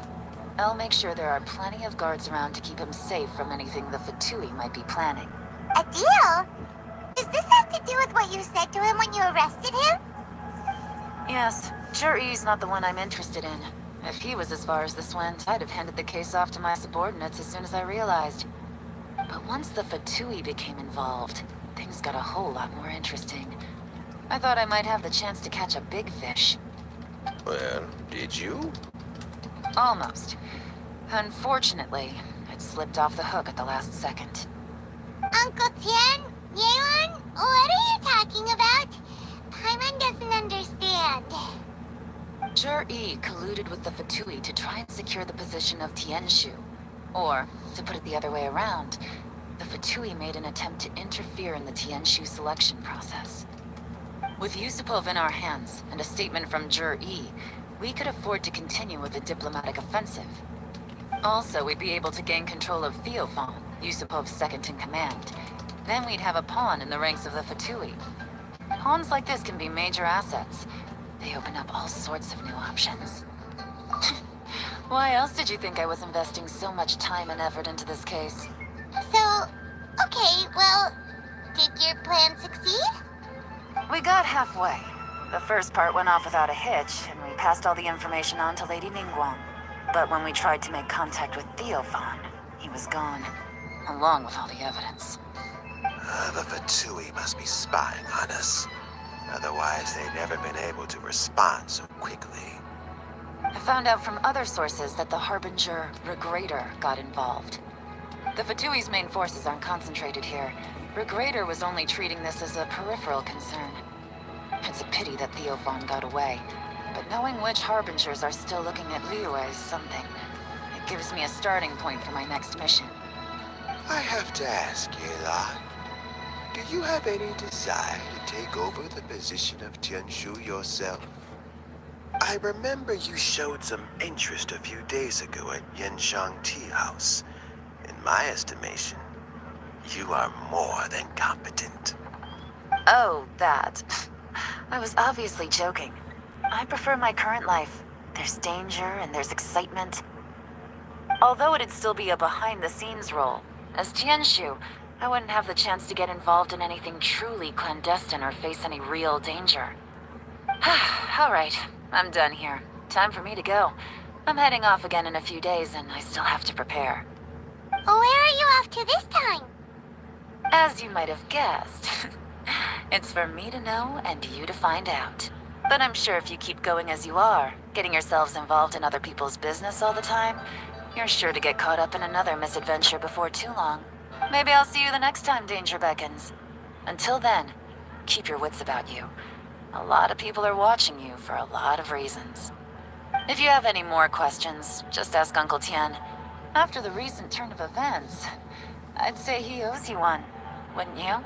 I'll make sure there are plenty of guards around to keep him safe from anything the Fatui might be planning. A deal? Does this have to do with what you said to him when you arrested him? Yes, Jur-E's not the one I'm interested in. If he was as far as this went, I'd have handed the case off to my subordinates as soon as I realized. But once the Fatui became involved, things got a whole lot more interesting. I thought I might have the chance to catch a big fish. Well, did you? Almost. Unfortunately, it slipped off the hook at the last second. Uncle Tian? Yelan? What are you talking about? Paimon doesn't understand. Jur-E colluded with the Fatui to try and secure the position of Tianshu. Or, to put it the other way around, the Fatui made an attempt to interfere in the Tianshu selection process. With Yusupov in our hands and a statement from Jur-E, we could afford to continue with a diplomatic offensive. Also, we'd be able to gain control of Theophan, Yusupov's second-in-command. Then we'd have a pawn in the ranks of the Fatui. Pawns like this can be major assets. They open up all sorts of new options. Why else did you think I was investing so much time and effort into this case? So, okay, well, did your plan succeed? We got halfway. The first part went off without a hitch, and we passed all the information on to Lady Ningguang. But when we tried to make contact with Theophan, he was gone, along with all the evidence. The Fatui must be spying on us. Otherwise, they'd never been able to respond so quickly. I found out from other sources that the Harbinger Regrator got involved. The Fatui's main forces aren't concentrated here. Regrator was only treating this as a peripheral concern. It's a pity that Theophan got away, but knowing which Harbingers are still looking at Liyue is something. It gives me a starting point for my next mission. I have to ask, yelan, do you have any desire to take over the position of Tianshu yourself? I remember you showed some interest a few days ago at Yenshang Tea House. In my estimation, you are more than competent. Oh, that. I was obviously joking. I prefer my current life. There's danger and there's excitement. Although it'd still be a behind-the-scenes role. As Tianshu, I wouldn't have the chance to get involved in anything truly clandestine or face any real danger. Alright, I'm done here. Time for me to go. I'm heading off again in a few days and I still have to prepare. Where are you off to this time? As you might have guessed, it's for me to know and you to find out. But I'm sure if you keep going as you are, getting yourselves involved in other people's business all the time, you're sure to get caught up in another misadventure before too long. Maybe I'll see you the next time danger beckons. Until then, keep your wits about you. A lot of people are watching you for a lot of reasons. If you have any more questions, just ask Uncle Tian. After the recent turn of events, I'd say he owes you one, wouldn't you?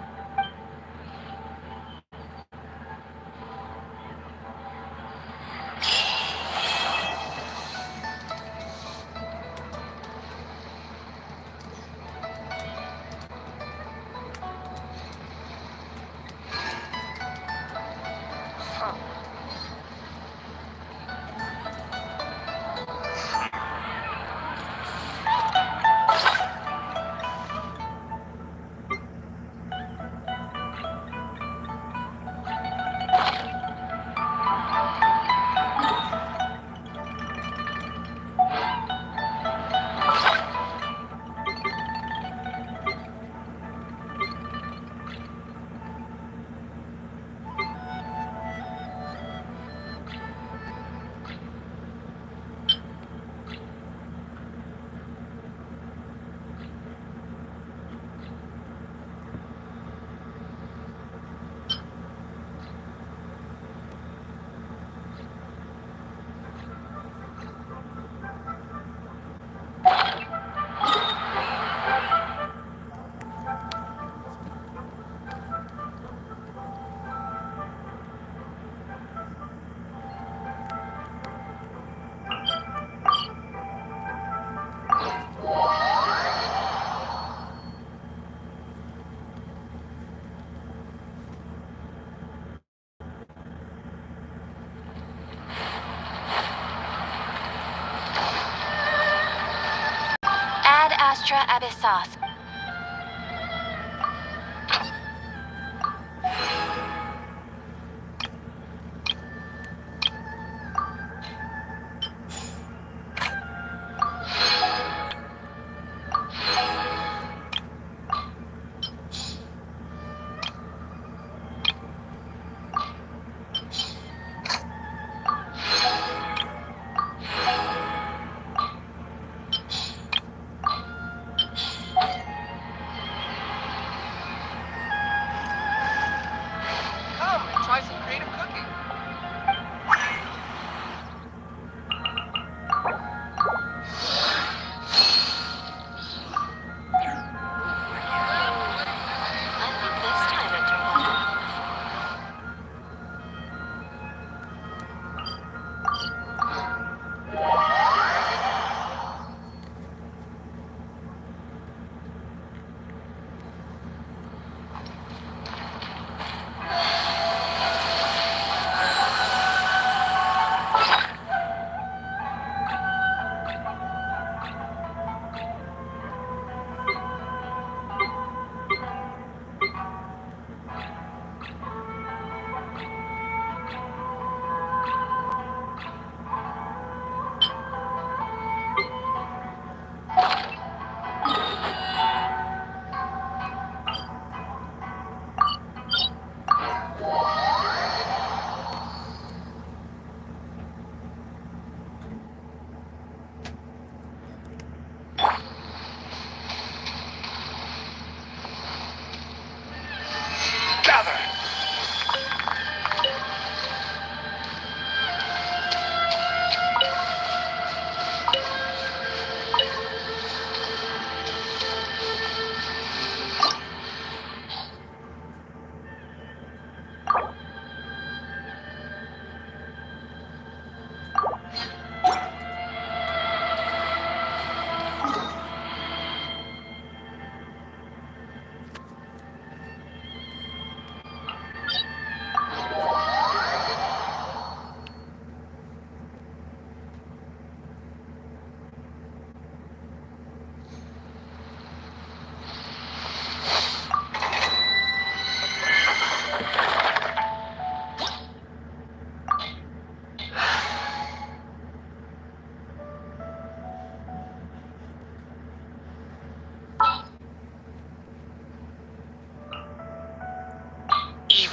Ad Astra Abyssos.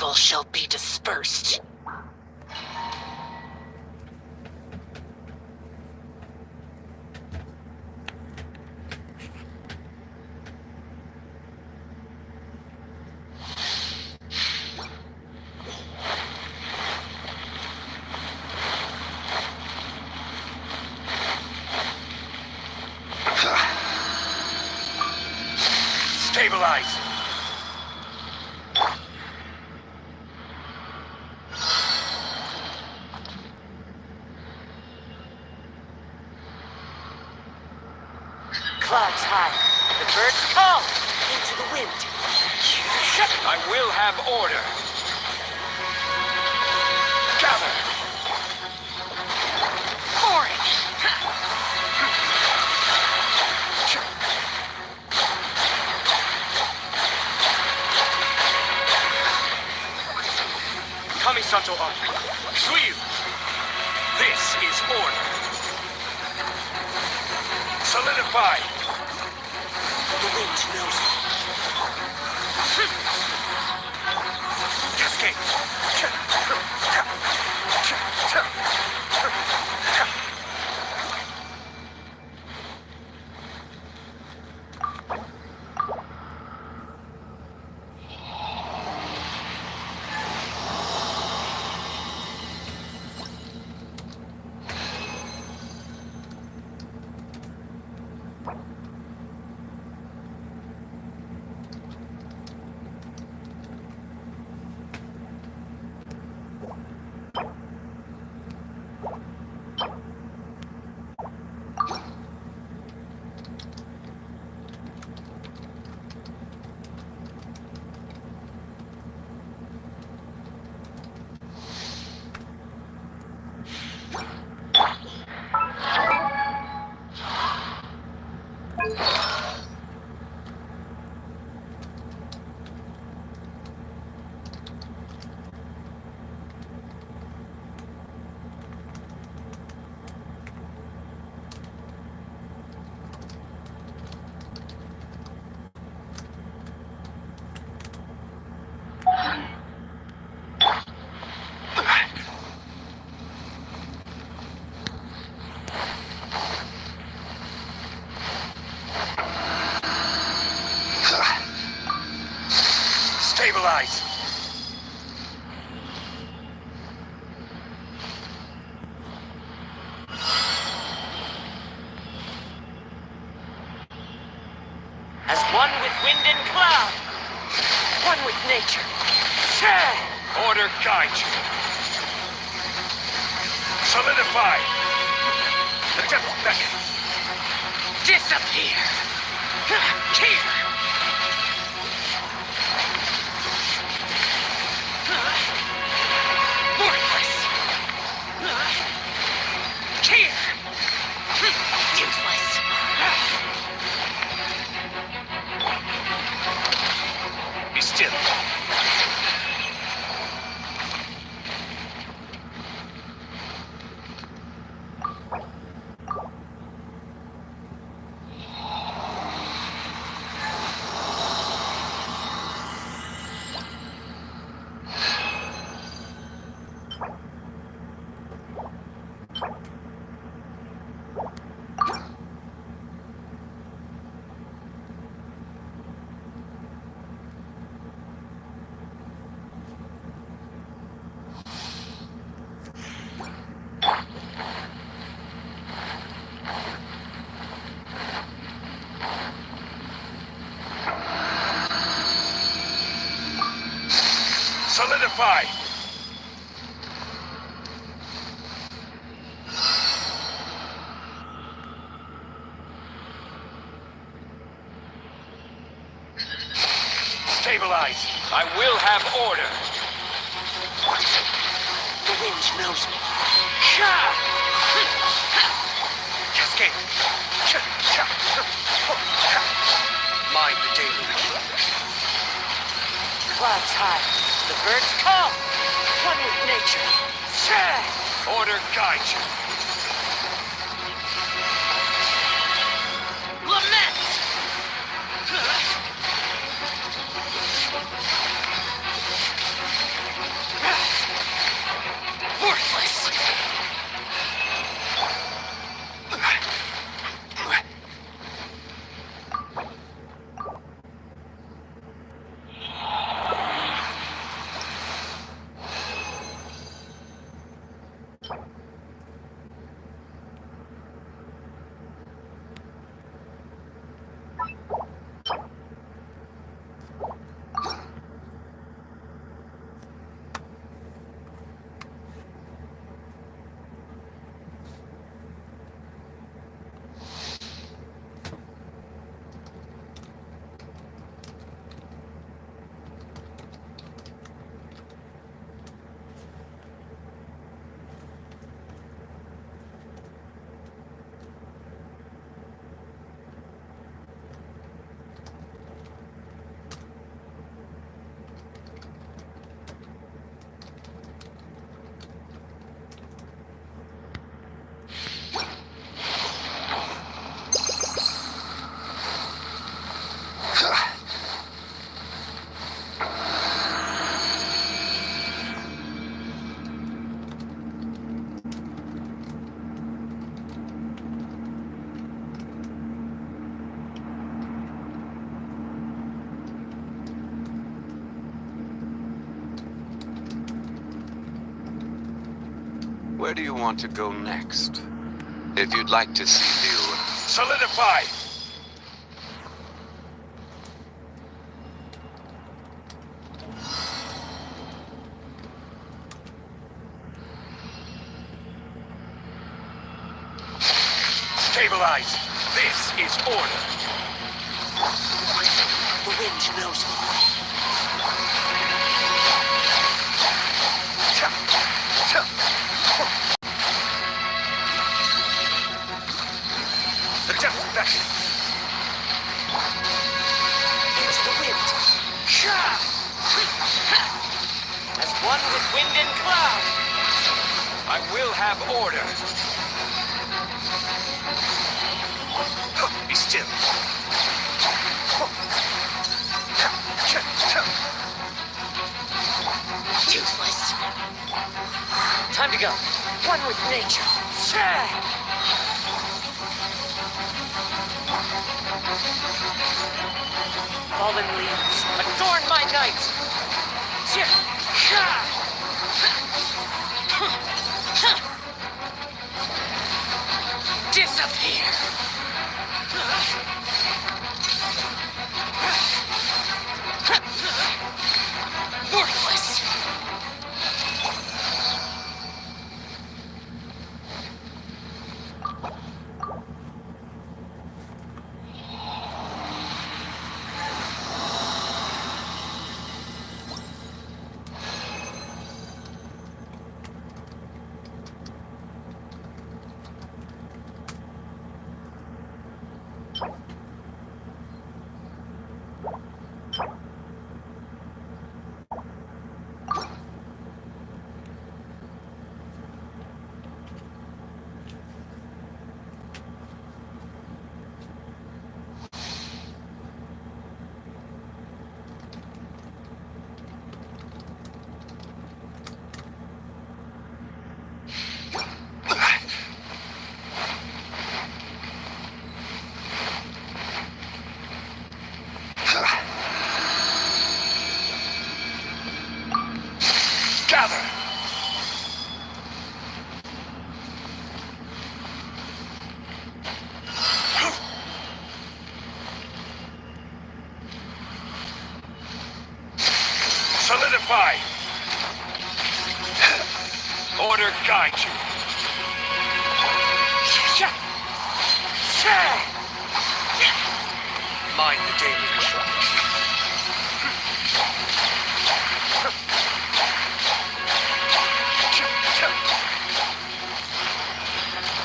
evil shall be dispersed. Stabilize! Clouds high. The birds call into the wind. I will have order. Gather! For it! Kamisato up. Suiyu! This is order. Solidify! The wind knows me. Cascade! Stabilize! As one with wind and cloud. One with nature. Order guide you. Solidify! The depth beckon. Disappear. Here. Worthless. Here. Useless. Be still. Solidify! Stabilize! I will have order! The wind knows me. Cascade! Mind the deluge. Clouds high. The birds call. One with nature. Order guide you. Lament! Where do you want to go next? If you'd like to see you... Solidify! Stabilize! This is order! The wind knows me. The depth back! Into the wind. As one with wind and cloud. I will have order. Be still. Useless. Time to go. One with nature. Fallen leaves, adorn my night. Disappear. Worthless. Gather! Solidify! Order guide you. Mind the daily controls.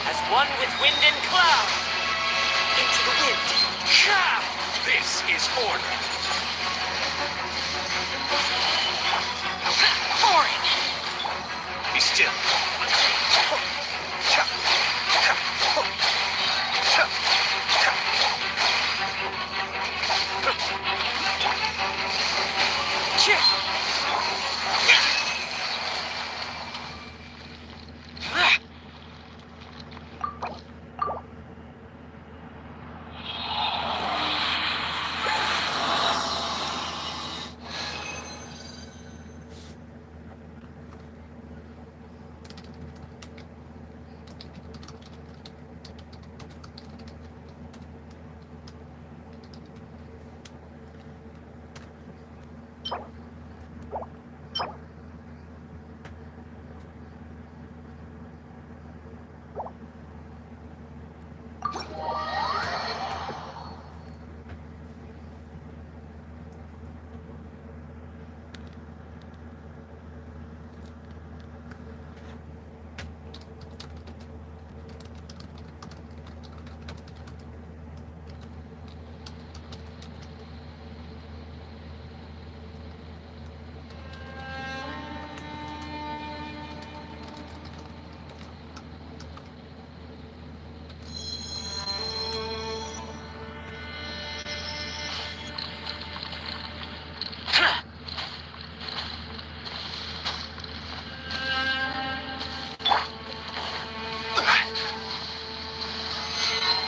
As one with wind and cloud. Into the wind. This is order. Boring. Be still.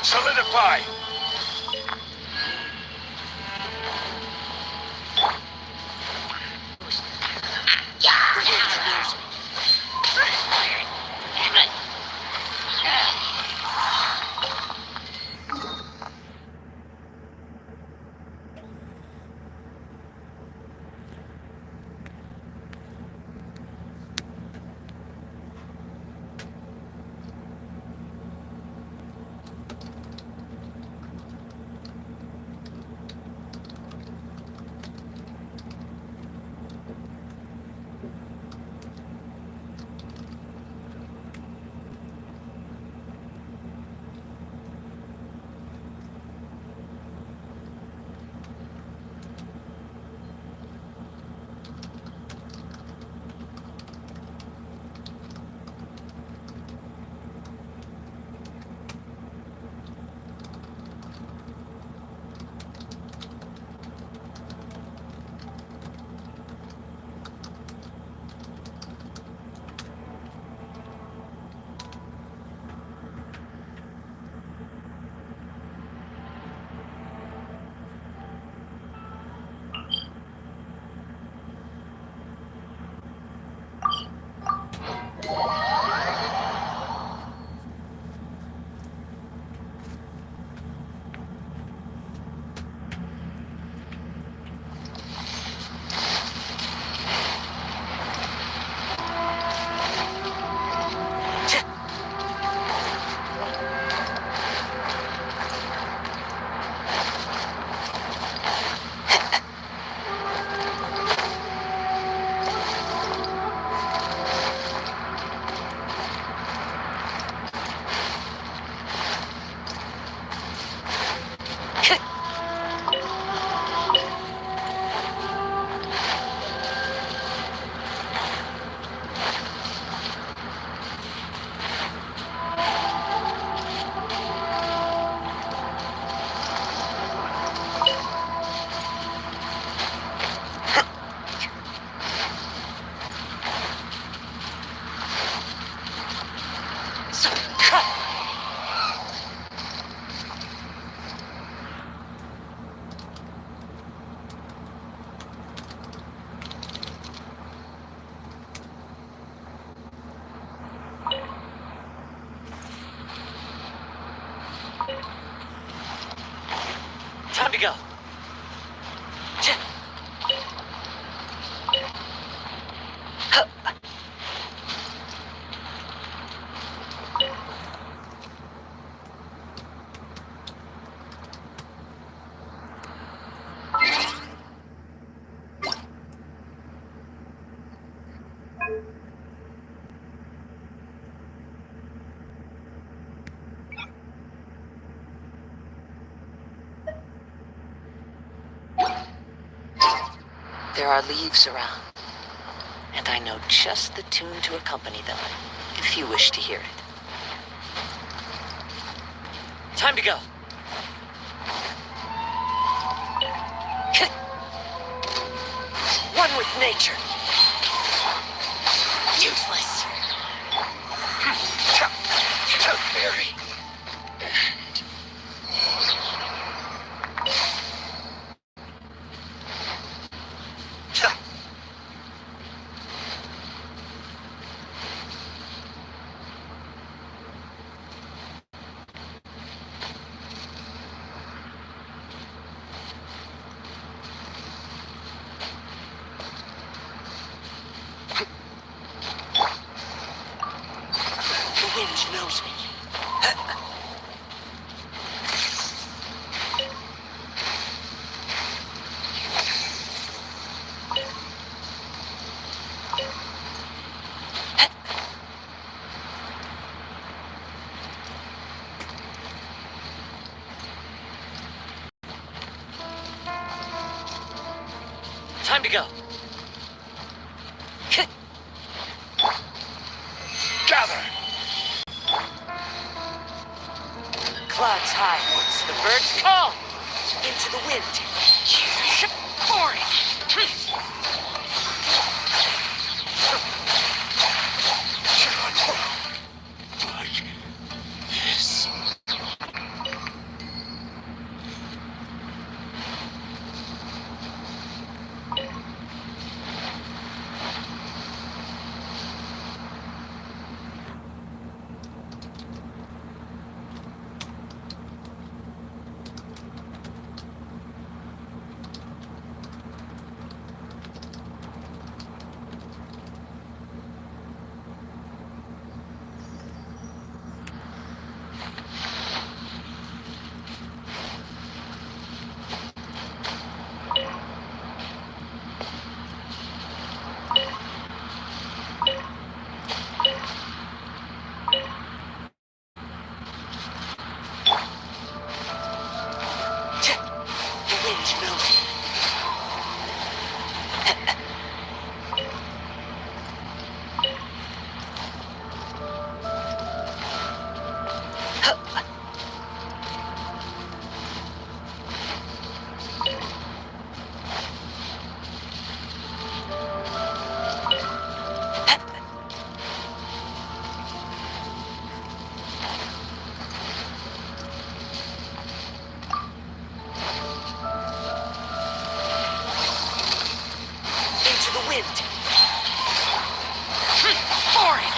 Solidify! Time to go. There are leaves around, and I know just the tune to accompany them, if you wish to hear it. Time to go. One with nature. Useless. Very. The wind knows me. Time to go. Gather. Clouds high, so the birds call. Into the wind. Boring. Boring.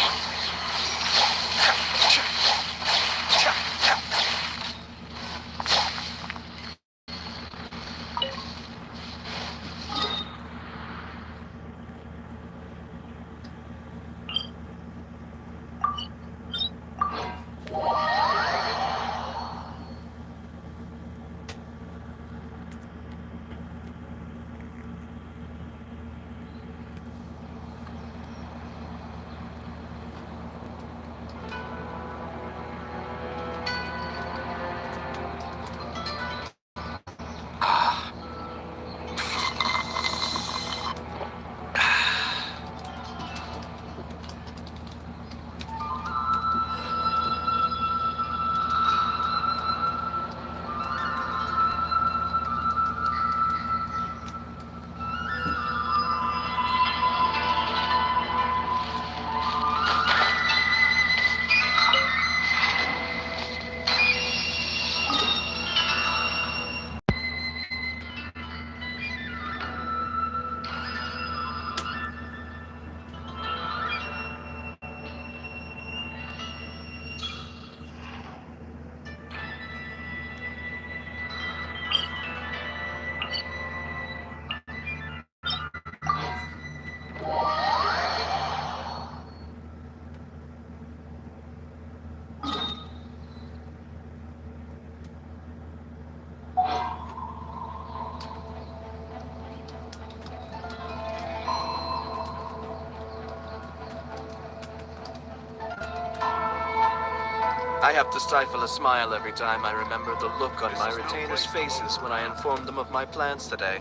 I have to stifle a smile every time I remember the look on my retainers' faces when I informed them of my plans today.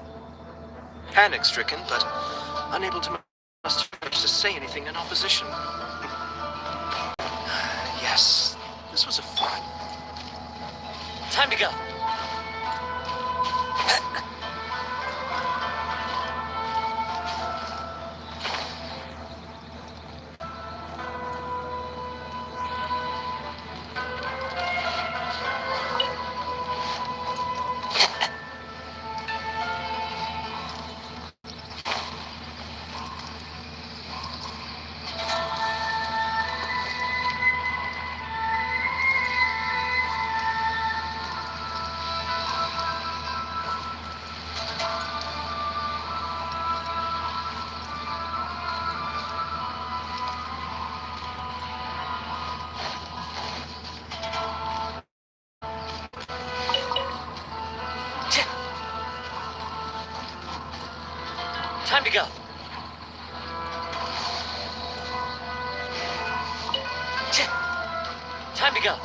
Panic-stricken, but unable to muster courage to say anything in opposition. Yes, this was a fun. Time to go. Time to go. Time to go.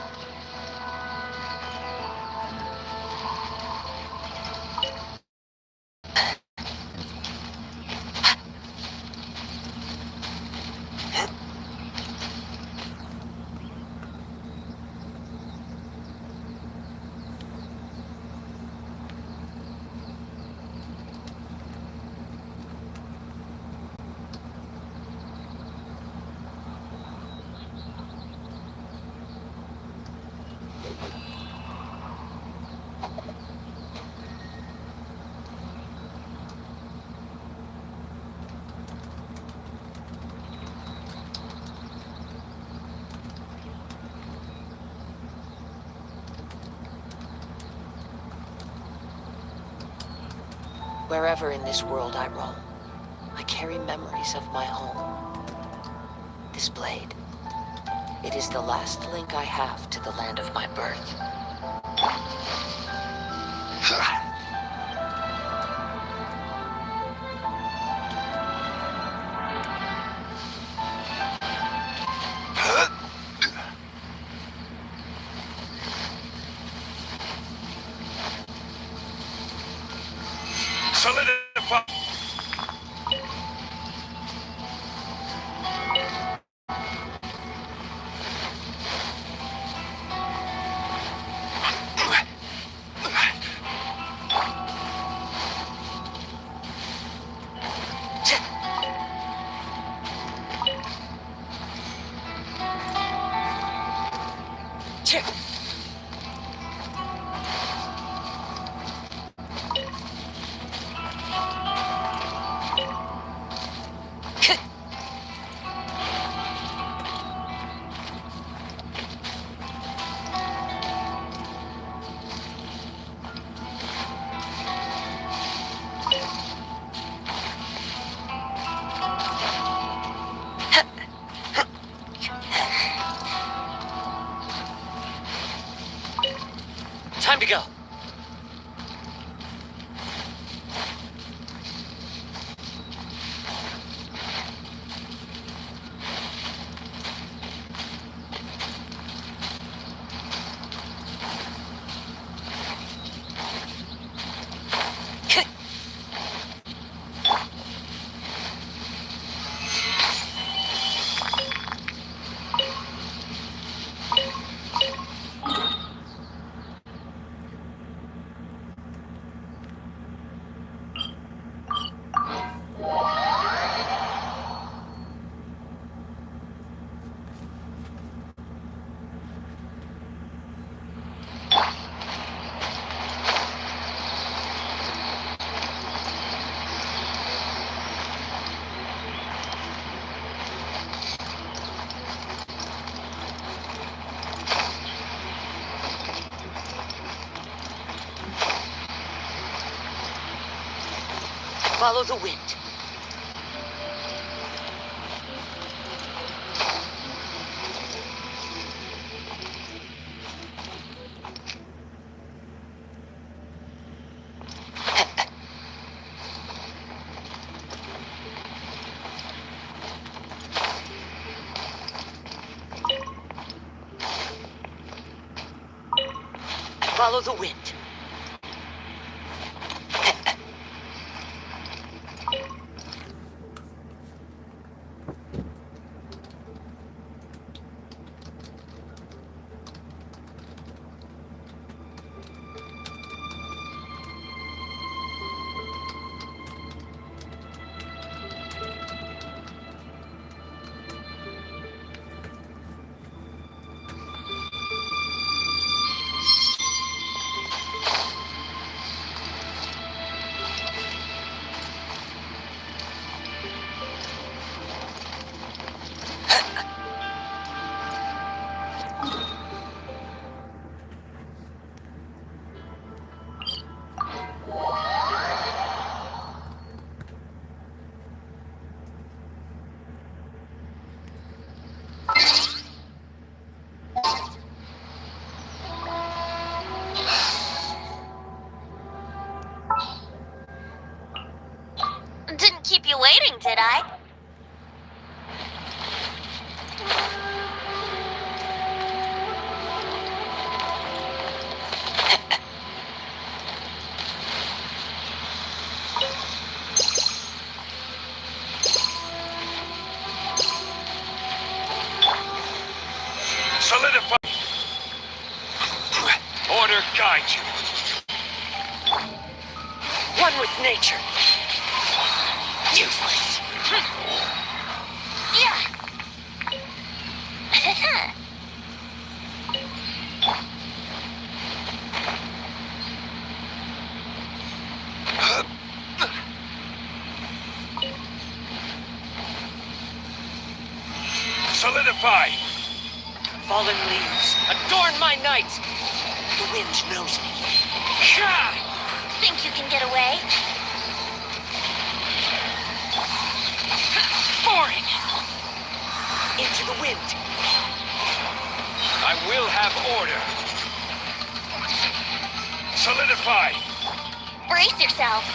Wherever in this world I roam, I carry memories of my home. This blade, it is the last link I have to the land of my birth. Solidify. Time to go. Follow the wind. Follow the wind. Didn't keep you waiting, did I? Solidify. Order guide you. One with nature. Useless. Yeah. Solidify. Fallen leaves. Adorn my night. The wind knows me. Think you can get away? Boring. Into the wind. I will have order. Solidify. Brace yourselves.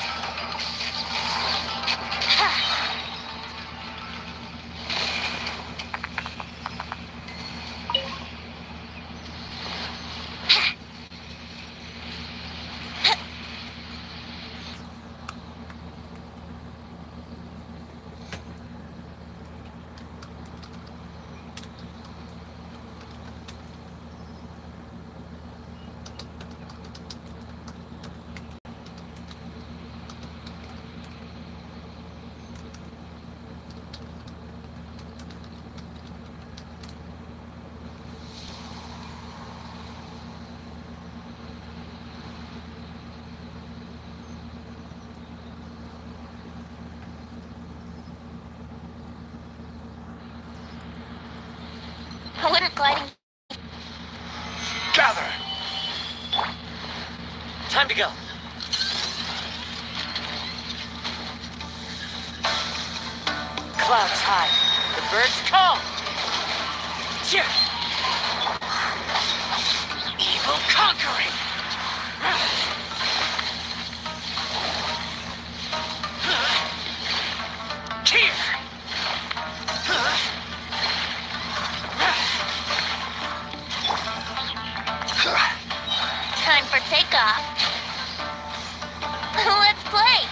Wouldn't gliding... Gather. Time to go. Clouds high. The birds call. Cheer. Evil conquering. Cheer. Time for takeoff. Let's play.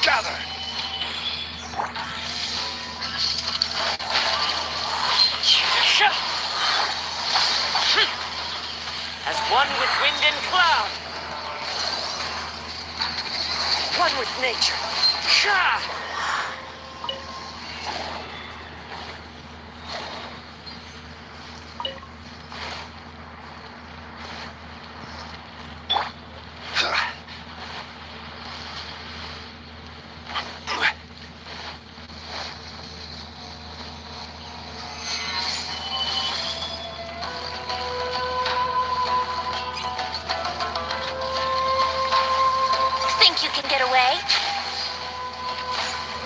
Gather. As one with wind and cloud. One with nature.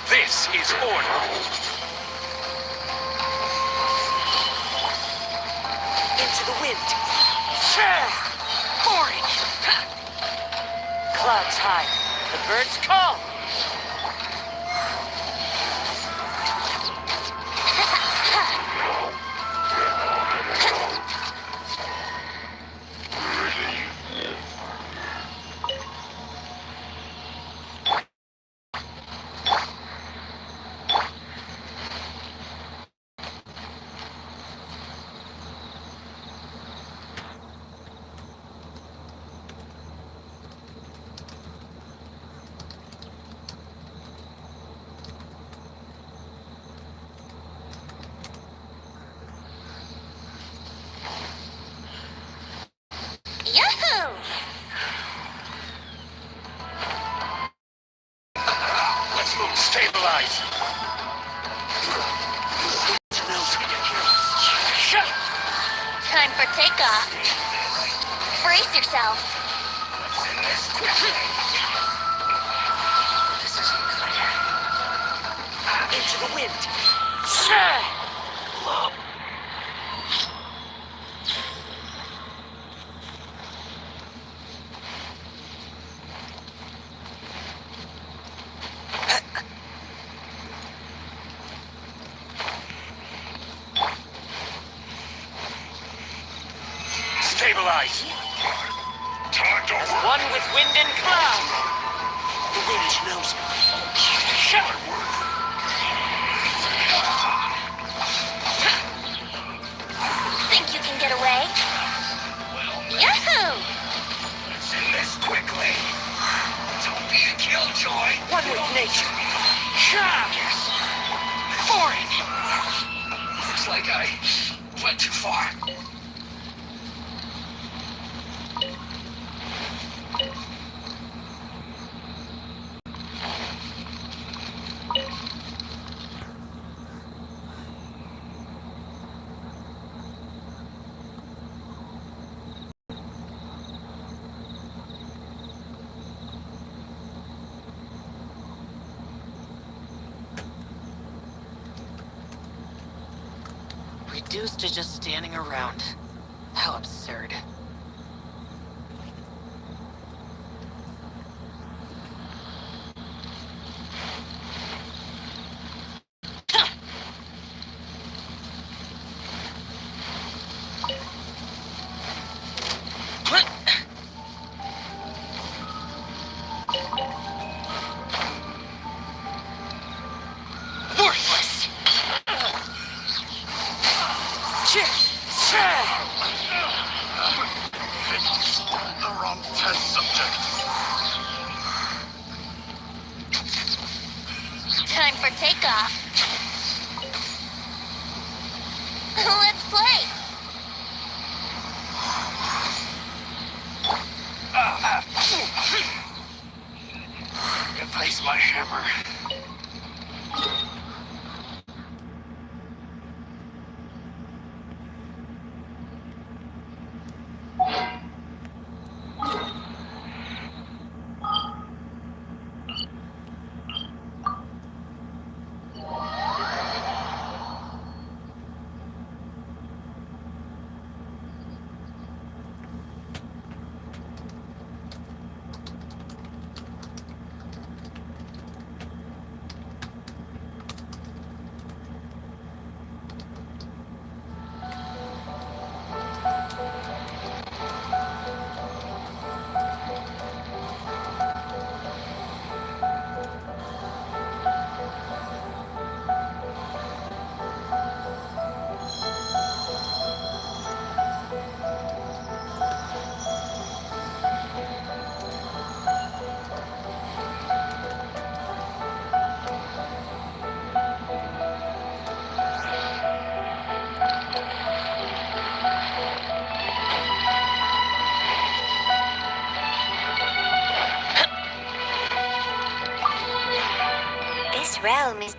This is order. Into the wind. Boring! Clouds high. The birds call. Yahoo! Let's move. Stabilize. Time for takeoff. Brace yourself. Into the wind. Stabilize. As one with wind and cloud. The wind knows me. Think you can get away? Yahoo! Let's end this quickly. Don't be a killjoy. One with nature. Yes. Boring! Looks like I went too far. Reduced to just standing around. How absurd. Worthless! The wrong test subject. Time for takeoff. Let's play. Replace my hammer. This realm is...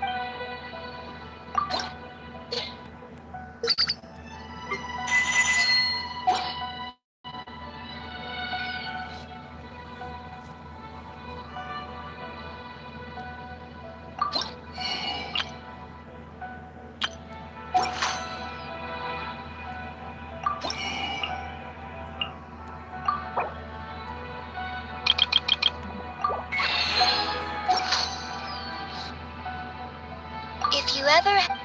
If you ever